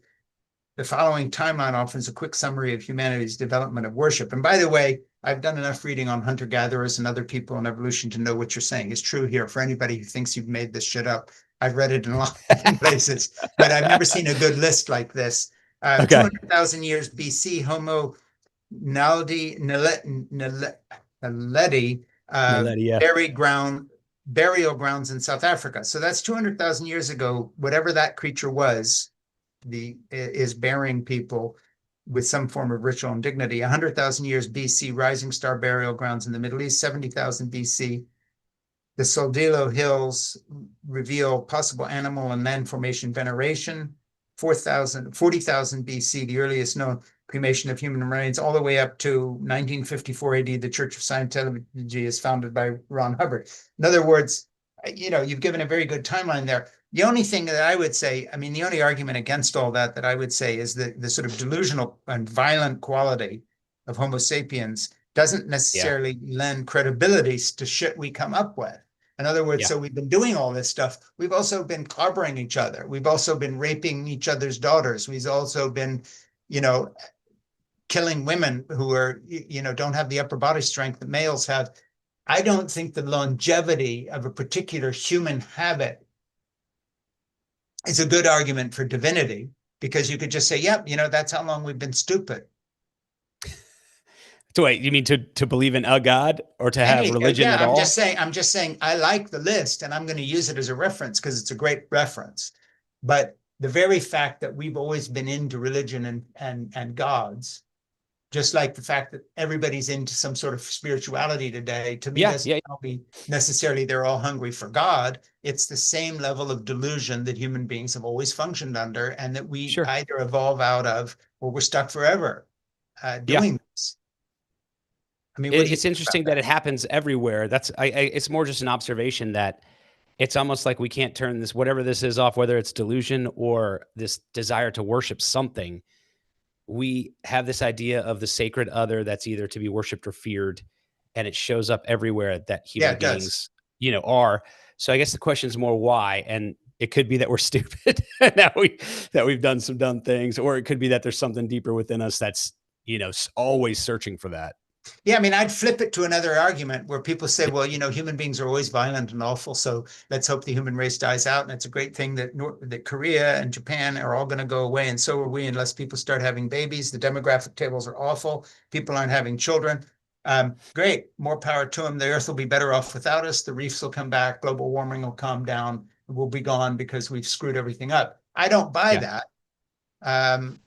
The following timeline offers a quick summary of humanity's development of worship. And by the way, I've done enough reading on hunter-gatherers and other people in evolution to know what you're saying is true here. For anybody who thinks you've made this shit up, I've read it in a lot of different places, but I've never seen a good list like this. Okay. 200,000 years BC, Homo naledi Naledi, yeah. burial grounds in South Africa. So that's 200,000 years ago. Whatever that creature was, is burying people with some form of ritual and dignity. 100,000 years BC, rising star burial grounds in the Middle East. 70,000 BC, the Soldilo Hills reveal possible animal and man formation veneration. 40,000 BC, the earliest known cremation of human remains, all the way up to 1954 AD, the Church of Scientology is founded by Ron Hubbard. In other words, you've given a very good timeline there. The only thing that I would say, I mean, the only argument against all that I would say is the sort of delusional and violent quality of Homo sapiens doesn't Yeah. necessarily lend credibility to shit we come up with. In other words, Yeah. so we've been doing all this stuff. We've also been clobbering each other. We've also been raping each other's daughters. We've also been, killing women who are, don't have the upper body strength that males have. I don't think the longevity of a particular human habit is a good argument for divinity, because you could just say, yep, that's how long we've been stupid. So wait, you mean to believe in a god or to have religion Yeah, at all? I'm just saying I like the list and I'm going to use it as a reference because it's a great reference. But the very fact that we've always been into religion and gods, just like the fact that everybody's into some sort of spirituality today, to me Yeah, doesn't yeah, tell me necessarily they're all hungry for God. It's the same level of delusion that human beings have always functioned under, and that we sure. either evolve out of or we're stuck forever Yeah. doing this. I mean, what do you It's think about interesting that that? it happens everywhere. It's more just an observation that it's almost like we can't turn this, whatever this is, off, whether it's delusion or this desire to worship something. We have this idea of the sacred other that's either to be worshiped or feared, and it shows up everywhere that Yeah, human it does. beings, are. So I guess the question is more why, and it could be that we're stupid that we've done some dumb things, or it could be that there's something deeper within us that's always searching for that. Yeah, I mean, I'd flip it to another argument where people say, well, human beings are always violent and awful, so let's hope the human race dies out. And it's a great thing that Korea and Japan are all going to go away, and so are we, unless people start having babies. The demographic tables are awful. People aren't having children. Great, more power to them. The Earth will be better off without us. The reefs will come back. Global warming will calm down. We'll be gone because we've screwed everything up. I don't buy Yeah. that.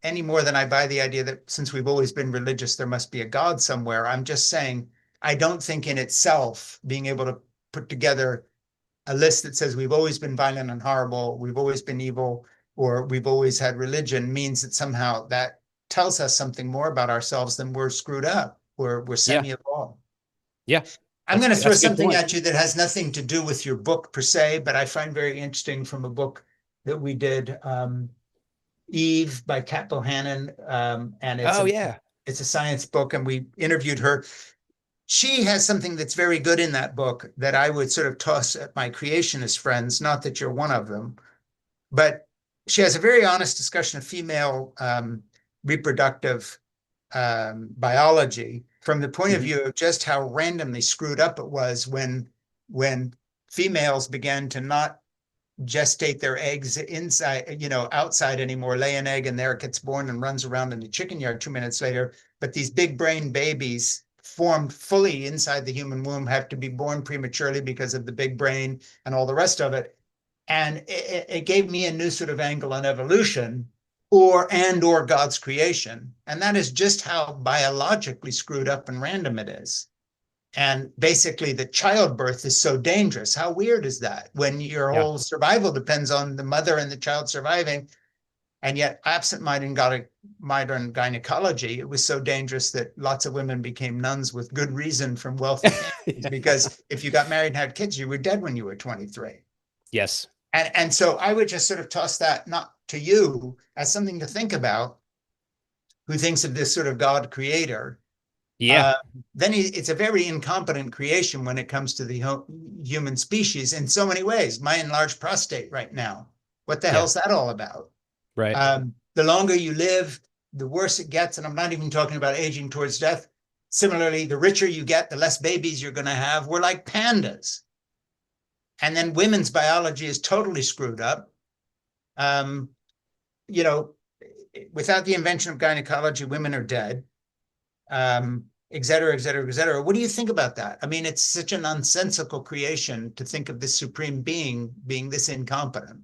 Any more than I buy the idea that since we've always been religious, there must be a God somewhere. I'm just saying, I don't think in itself being able to put together a list that says we've always been violent and horrible, we've always been evil, or we've always had religion means that somehow that tells us something more about ourselves than we're screwed up, we're Yeah. semi-evolved. Yeah. I'm going to throw That's a good something point. at you that has nothing to do with your book per se, but I find very interesting from a book that we did, Eve by Kat Bohannon, and Oh yeah. it's a science book, and we interviewed her. She has something that's very good in that book that I would sort of toss at my creationist friends. Not that you're one of them, but she has a very honest discussion of female reproductive biology from the point of Mhm. view of just how randomly screwed up it was when females began to not gestate their eggs inside, outside anymore, lay an egg and there it gets born and runs around in the chicken yard 2 minutes later. But these big brain babies formed fully inside the human womb have to be born prematurely because of the big brain and all the rest of it. And it gave me a new sort of angle on evolution or God's creation. And that is just how biologically screwed up and random it is. And basically, the childbirth is so dangerous. How weird is that when your Yeah. whole survival depends on the mother and the child surviving? And yet, absent modern gynecology, it was so dangerous that lots of women became nuns with good reason from wealthy families. Because if you got married and had kids, you were dead when you were 23. Yes. And so I would just sort of toss that not to you as something to think about, who thinks of this sort of God creator. Yeah. Then it's a very incompetent creation when it comes to the human species in so many ways. My enlarged prostate right now. What the Yeah. hell's that all about? Right. The longer you live, the worse it gets. And I'm not even talking about aging towards death. Similarly, the richer you get, the less babies you're going to have. We're like pandas. And then women's biology is totally screwed up. Um, you know, without the invention of gynecology, women are dead. Et cetera, et cetera, et cetera. What do you think about that? I mean, it's such a nonsensical creation to think of this supreme being this incompetent.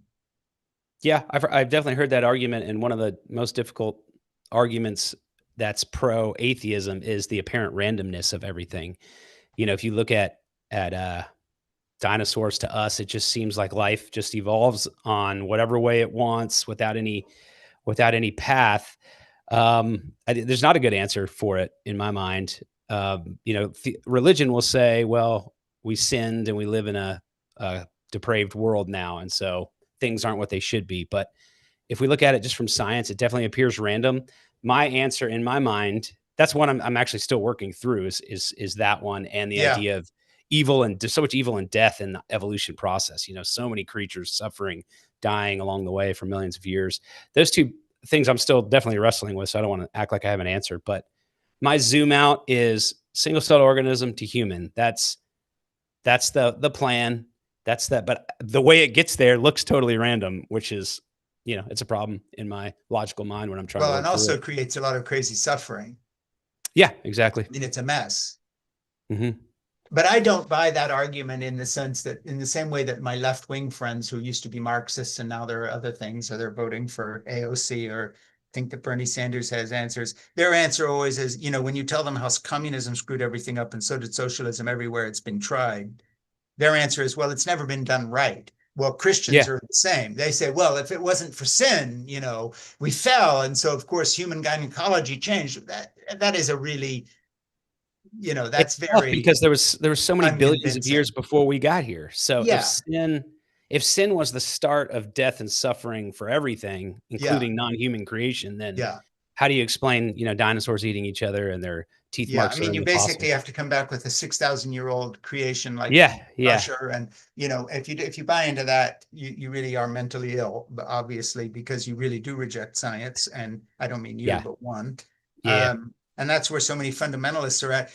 Yeah, I've definitely heard that argument, and one of the most difficult arguments that's pro atheism is the apparent randomness of everything. If you look at dinosaurs, to us, it just seems like life just evolves on whatever way it wants without any path. There's not a good answer for it in my mind. Religion will say, well, we sinned and we live in a depraved world now, and so things aren't what they should be. But if we look at it just from science, it definitely appears random. My answer in my mind, that's one I'm actually still working through, is that one, and the Yeah. idea of evil, and there's so much evil and death in the evolution process. So many creatures suffering, dying along the way for millions of years. Those two things I'm still definitely wrestling with, so I don't want to act like I have an answer. But my zoom out is single-celled organism to human. That's the plan. That's that. But the way it gets there looks totally random, which is, it's a problem in my logical mind when I'm trying to Well, work and through also it. creates a lot of crazy suffering. Yeah, exactly. I mean, it's a mess. Mm-hmm. But I don't buy that argument in the sense that, in the same way that my left-wing friends who used to be Marxists and now there are other things, or they're voting for AOC or think that Bernie Sanders has answers. Their answer always is, when you tell them how communism screwed everything up and so did socialism everywhere it's been tried, their answer is, well, it's never been done right. Well, Christians Yeah. are the same. They say, well, if it wasn't for sin, we fell. And so, of course, human gynecology changed. That is a really, that's It's tough very because there was so many billions of years unconvincing. before we got here. So Yeah. if sin was the start of death and suffering for everything, Yeah. including non-human creation, then Yeah. how do you explain, dinosaurs eating each other and their teeth Yeah. I marks are mean, in you the basically fossils? have to come back with a 6,000-year-old creation like Yeah, yeah, Usher. And, if you buy into that, you really are mentally ill, obviously, because you really do reject science. And I don't mean you, yeah, but one. yeah, And that's where so many fundamentalists are at.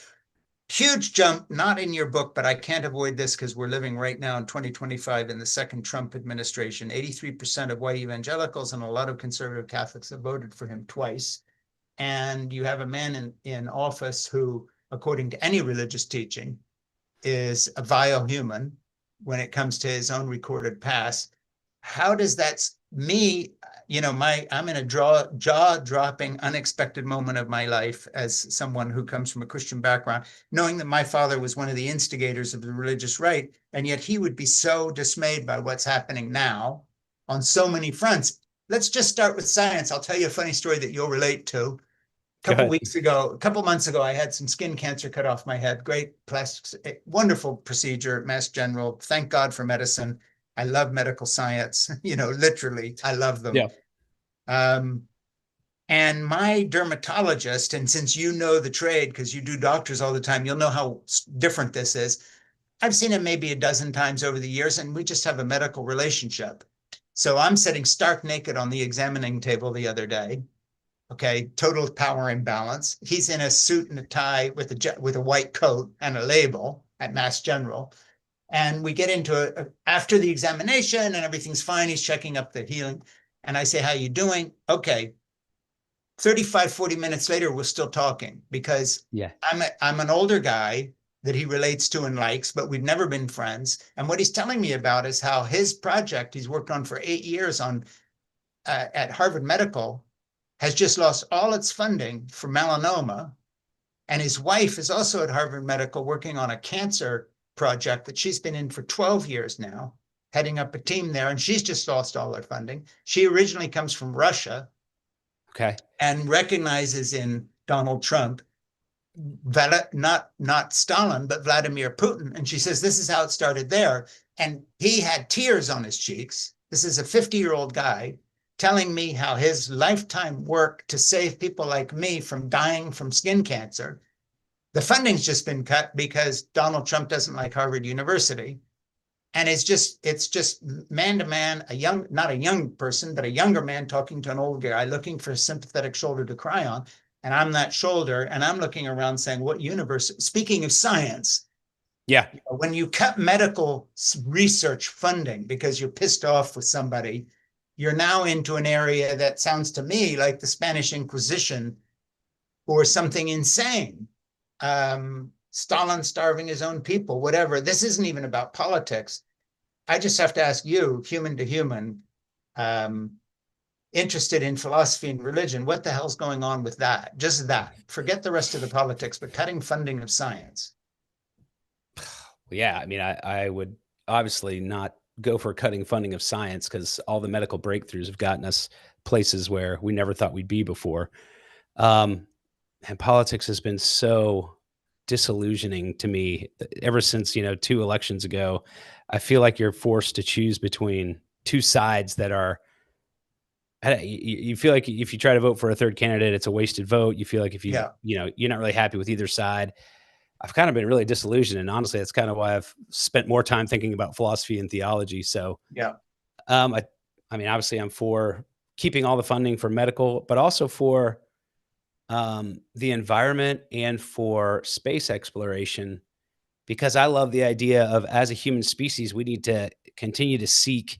Huge jump, not in your book, but I can't avoid this because we're living right now in 2025 in the second Trump administration. 83% of white evangelicals and a lot of conservative Catholics have voted for him twice. And you have a man in office who, according to any religious teaching, is a vile human when it comes to his own recorded past. How does that I'm in a jaw-dropping, unexpected moment of my life as someone who comes from a Christian background, knowing that my father was one of the instigators of the religious right, and yet he would be so dismayed by what's happening now on so many fronts. Let's just start with science. I'll tell you a funny story that you'll relate to. Go ahead. A couple months ago, I had some skin cancer cut off my head. Great plastic, wonderful procedure, Mass General. Thank God for medicine. I love medical science, literally, I love them. Yeah. And my dermatologist, and since you know the trade, because you do doctors all the time, you'll know how different this is. I've seen him maybe a dozen times over the years, and we just have a medical relationship. So I'm sitting stark naked on the examining table the other day. Okay, total power imbalance. He's in a suit and a tie with a white coat and a label at Mass General. And we get into after the examination and everything's fine. He's checking up the healing. And I say, how you doing? Okay. 35, 40 minutes later, we're still talking because Yeah. I'm an older guy that he relates to and likes, but we've never been friends. And what he's telling me about is how his project he's worked on for 8 years on at Harvard Medical has just lost all its funding for melanoma. And his wife is also at Harvard Medical working on a cancer project that she's been in for 12 years now, heading up a team there. And she's just lost all her funding. She originally comes from Russia. Okay. And recognizes in Donald Trump, not Stalin, but Vladimir Putin. And she says, this is how it started there. And he had tears on his cheeks. This is a 50-year-old guy telling me how his lifetime work to save people like me from dying from skin cancer. The funding's just been cut because Donald Trump doesn't like Harvard University. And it's just man to man, not a young person, but a younger man talking to an old guy looking for a sympathetic shoulder to cry on. And I'm that shoulder, and I'm looking around saying, what universe? Speaking of science, Yeah. when you cut medical research funding because you're pissed off with somebody, you're now into an area that sounds to me like the Spanish Inquisition or something insane. Stalin starving his own people, whatever. This isn't even about politics. I just have to ask you, human to human, interested in philosophy and religion, what the hell's going on with that? Just that. Forget the rest of the politics, but cutting funding of science. Yeah. I mean, I would obviously not go for cutting funding of science because all the medical breakthroughs have gotten us places where we never thought we'd be before. And politics has been so disillusioning to me ever since, 2 elections ago. I feel like you're forced to choose between two sides that are, you feel like if you try to vote for a third candidate, it's a wasted vote. You feel like if Yeah. you're not really happy with either side. I've kind of been really disillusioned. And honestly, that's kind of why I've spent more time thinking about philosophy and theology. So, Yeah. I mean, obviously I'm for keeping all the funding for medical, but also for the environment and for space exploration, because I love the idea of as a human species, we need to continue to seek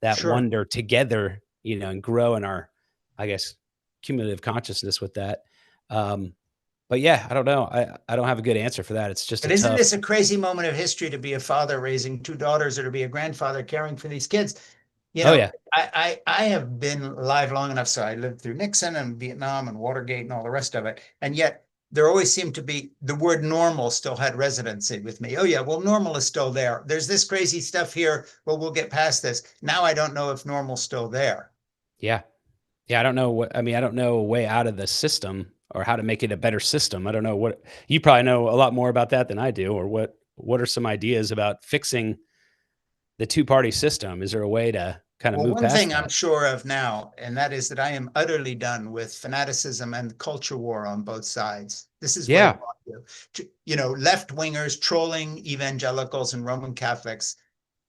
that Sure. wonder together, and grow in our, I guess, cumulative consciousness with that. But yeah, I don't know. I don't have a good answer for that. It's just But a isn't tough. this a crazy moment of history to be a father raising two daughters or to be a grandfather caring for these kids? Oh yeah, I have been alive long enough, so I lived through Nixon and Vietnam and Watergate and all the rest of it. And yet there always seemed to be the word normal still had residency with me. Oh yeah, well, normal is still there. There's this crazy stuff here. Well, we'll get past this. Now I don't know if normal's still there. yeah, yeah. I don't know what. I mean, I don't know a way out of the system or how to make it a better system. I don't know what you probably know a lot more about that than I do, or what are some ideas about fixing the two-party system? Is there a way to kind of Well, move one past thing I'm that? sure of now, and that is that I am utterly done with fanaticism and culture war on both sides. This is what it Yeah. brought you. Left wingers trolling evangelicals and Roman Catholics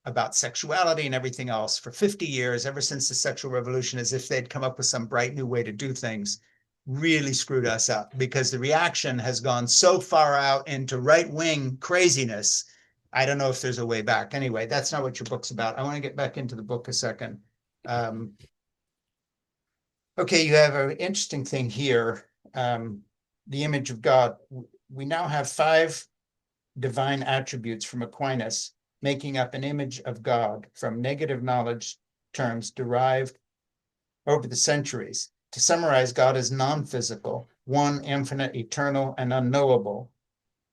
about sexuality and everything else for 50 years, ever since the sexual revolution, as if they'd come up with some bright new way to do things, really screwed us up because the reaction has gone so far out into right wing craziness. I don't know if there's a way back. Anyway, that's not what your book's about. I want to get back into the book a second. Um, okay, you have an interesting thing here. The image of God. We now have 5 divine attributes from Aquinas, making up an image of God from negative knowledge terms derived over the centuries. To summarize, God is non-physical, one, infinite, eternal, and unknowable.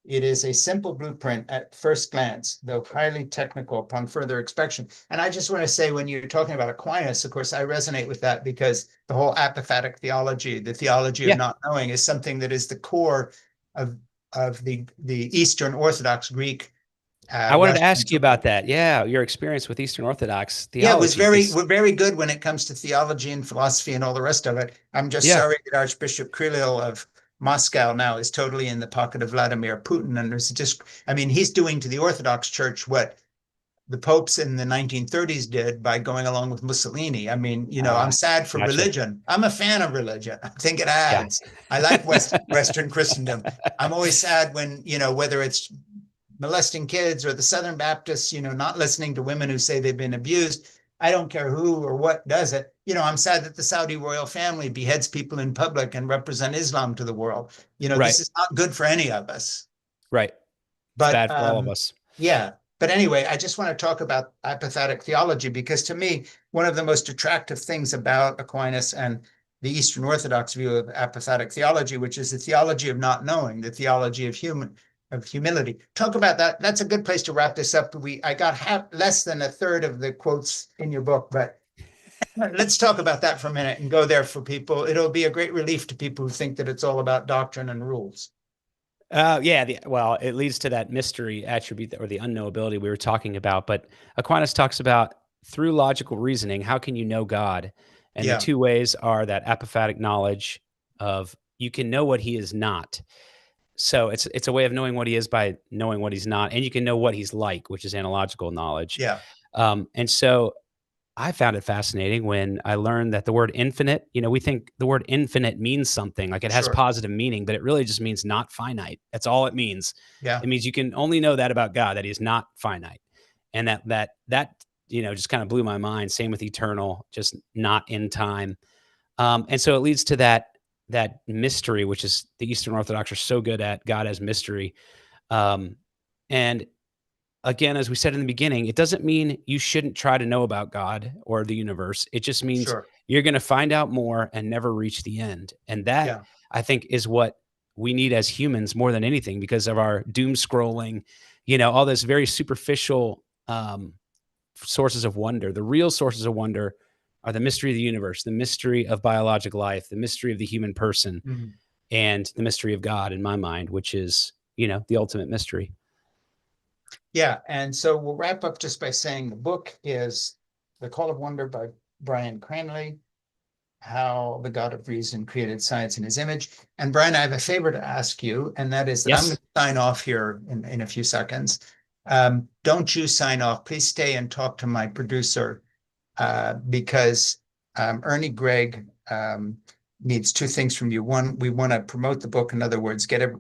It is a simple blueprint at first glance, though highly technical upon further inspection. And I just want to say, when you're talking about Aquinas, of course, I resonate with that because the whole apophatic theology, the theology of Yeah. not knowing, is something that is the core of the Eastern Orthodox Greek, I wanted to Russian. ask you about that. Yeah, your experience with Eastern Orthodox Yeah, it was theology, because we're very good when it comes to theology and philosophy and all the rest of it. I'm just yeah, sorry that Archbishop Kirill of Moscow now is totally in the pocket of Vladimir Putin. And there's just, I mean, he's doing to the Orthodox Church what the popes in the 1930s did by going along with Mussolini. I mean, I'm sad for Gotcha. religion. I'm a fan of religion. I think it Yeah. adds. I like Western Christendom. I'm always sad when, whether it's molesting kids or the Southern Baptists, not listening to women who say they've been abused. I don't care who or what does it. I'm sad that the Saudi royal family beheads people in public and represent Islam to the world. Right. This is not good for any of us. Right. It's But bad for all of us. yeah. But anyway, I just want to talk about apophatic theology because to me, one of the most attractive things about Aquinas and the Eastern Orthodox view of apophatic theology, which is the theology of not knowing, the theology of humility. Talk about that. That's a good place to wrap this up. I got less than a third of the quotes in your book, but let's talk about that for a minute and go there for people. It'll be a great relief to people who think that it's all about doctrine and rules. Yeah. Well, it leads to that mystery attribute or the unknowability we were talking about. But Aquinas talks about through logical reasoning, how can you know God? And the two ways are that apophatic knowledge of you can know what he is not. So it's a way of knowing what he is by knowing what he's not, and you can know what he's like, which is analogical knowledge. Yeah. And so I found it fascinating when I learned that the word infinite, we think the word infinite means something, like it has positive meaning, but it really just means not finite. That's all it means. Yeah. It means you can only know that about God, that he is not finite. And that just kind of blew my mind. Same with eternal, just not in time. And so it leads to that mystery, which is the Eastern Orthodox are so good at, God as mystery. And again, as we said in the beginning, it doesn't mean you shouldn't try to know about God or the universe. It just means you're going to find out more and never reach the end. And that, I think, is what we need as humans more than anything because of our doom scrolling, all this very superficial sources of wonder. The real sources of wonder are the mystery of the universe, the mystery of biologic life, the mystery of the human person, and the mystery of God in my mind, which is, the ultimate mystery. Yeah. And so we'll wrap up just by saying the book is The Call of Wonder by Brian Cranley, How the God of Reason Created Science in His Image. And Brian, I have a favor to ask you, and that is that I'm going to sign off here in a few seconds. Don't you sign off. Please stay and talk to my producer because Ernie Gregg needs two things from you. One, we want to promote the book. In other words, get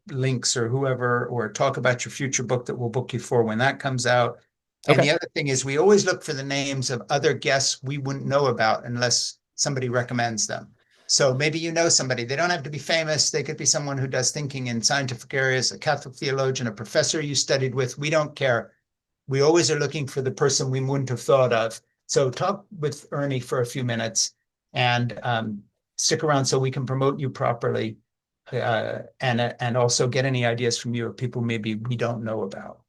links or whoever, or talk about your future book that we'll book you for when that comes out. And the other thing is we always look for the names of other guests we wouldn't know about unless somebody recommends them. So maybe somebody. They don't have to be famous. They could be someone who does thinking in scientific areas, a Catholic theologian, a professor you studied with. We don't care. We always are looking for the person we wouldn't have thought of. So talk with Ernie for a few minutes and stick around so we can promote you properly and also get any ideas from you of people maybe we don't know about.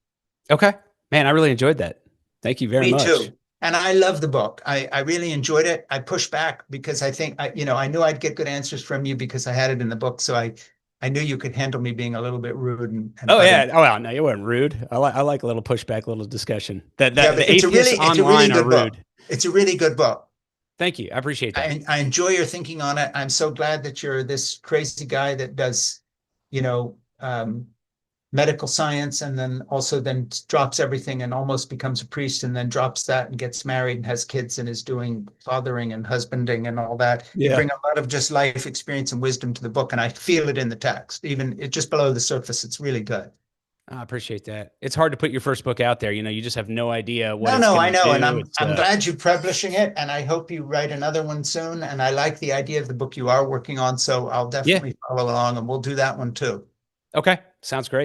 Okay. Man, I really enjoyed that. Thank you very much. Me too. And I love the book. I really enjoyed it. I pushed back because I think, I knew I'd get good answers from you because I had it in the book. So I knew you could handle me being a little bit rude. Yeah. Oh, well, no, you weren't rude. I like a little pushback, a little discussion. The it's atheists online are rude. Book. It's a really good book. Thank you. I appreciate that. I enjoy your thinking on it. I'm so glad that you're this crazy guy that does, medical science and then drops everything and almost becomes a priest and then drops that and gets married and has kids and is doing fathering and husbanding and all that. Yeah. You bring a lot of just life experience and wisdom to the book, and I feel it in the text, even just below the surface. It's really good. I appreciate that. It's hard to put your first book out there. You just have no idea what. No, I know, and I'm glad you're publishing it, and I hope you write another one soon. And I like the idea of the book you are working on, so I'll definitely follow along, and we'll do that one too. Okay, sounds great.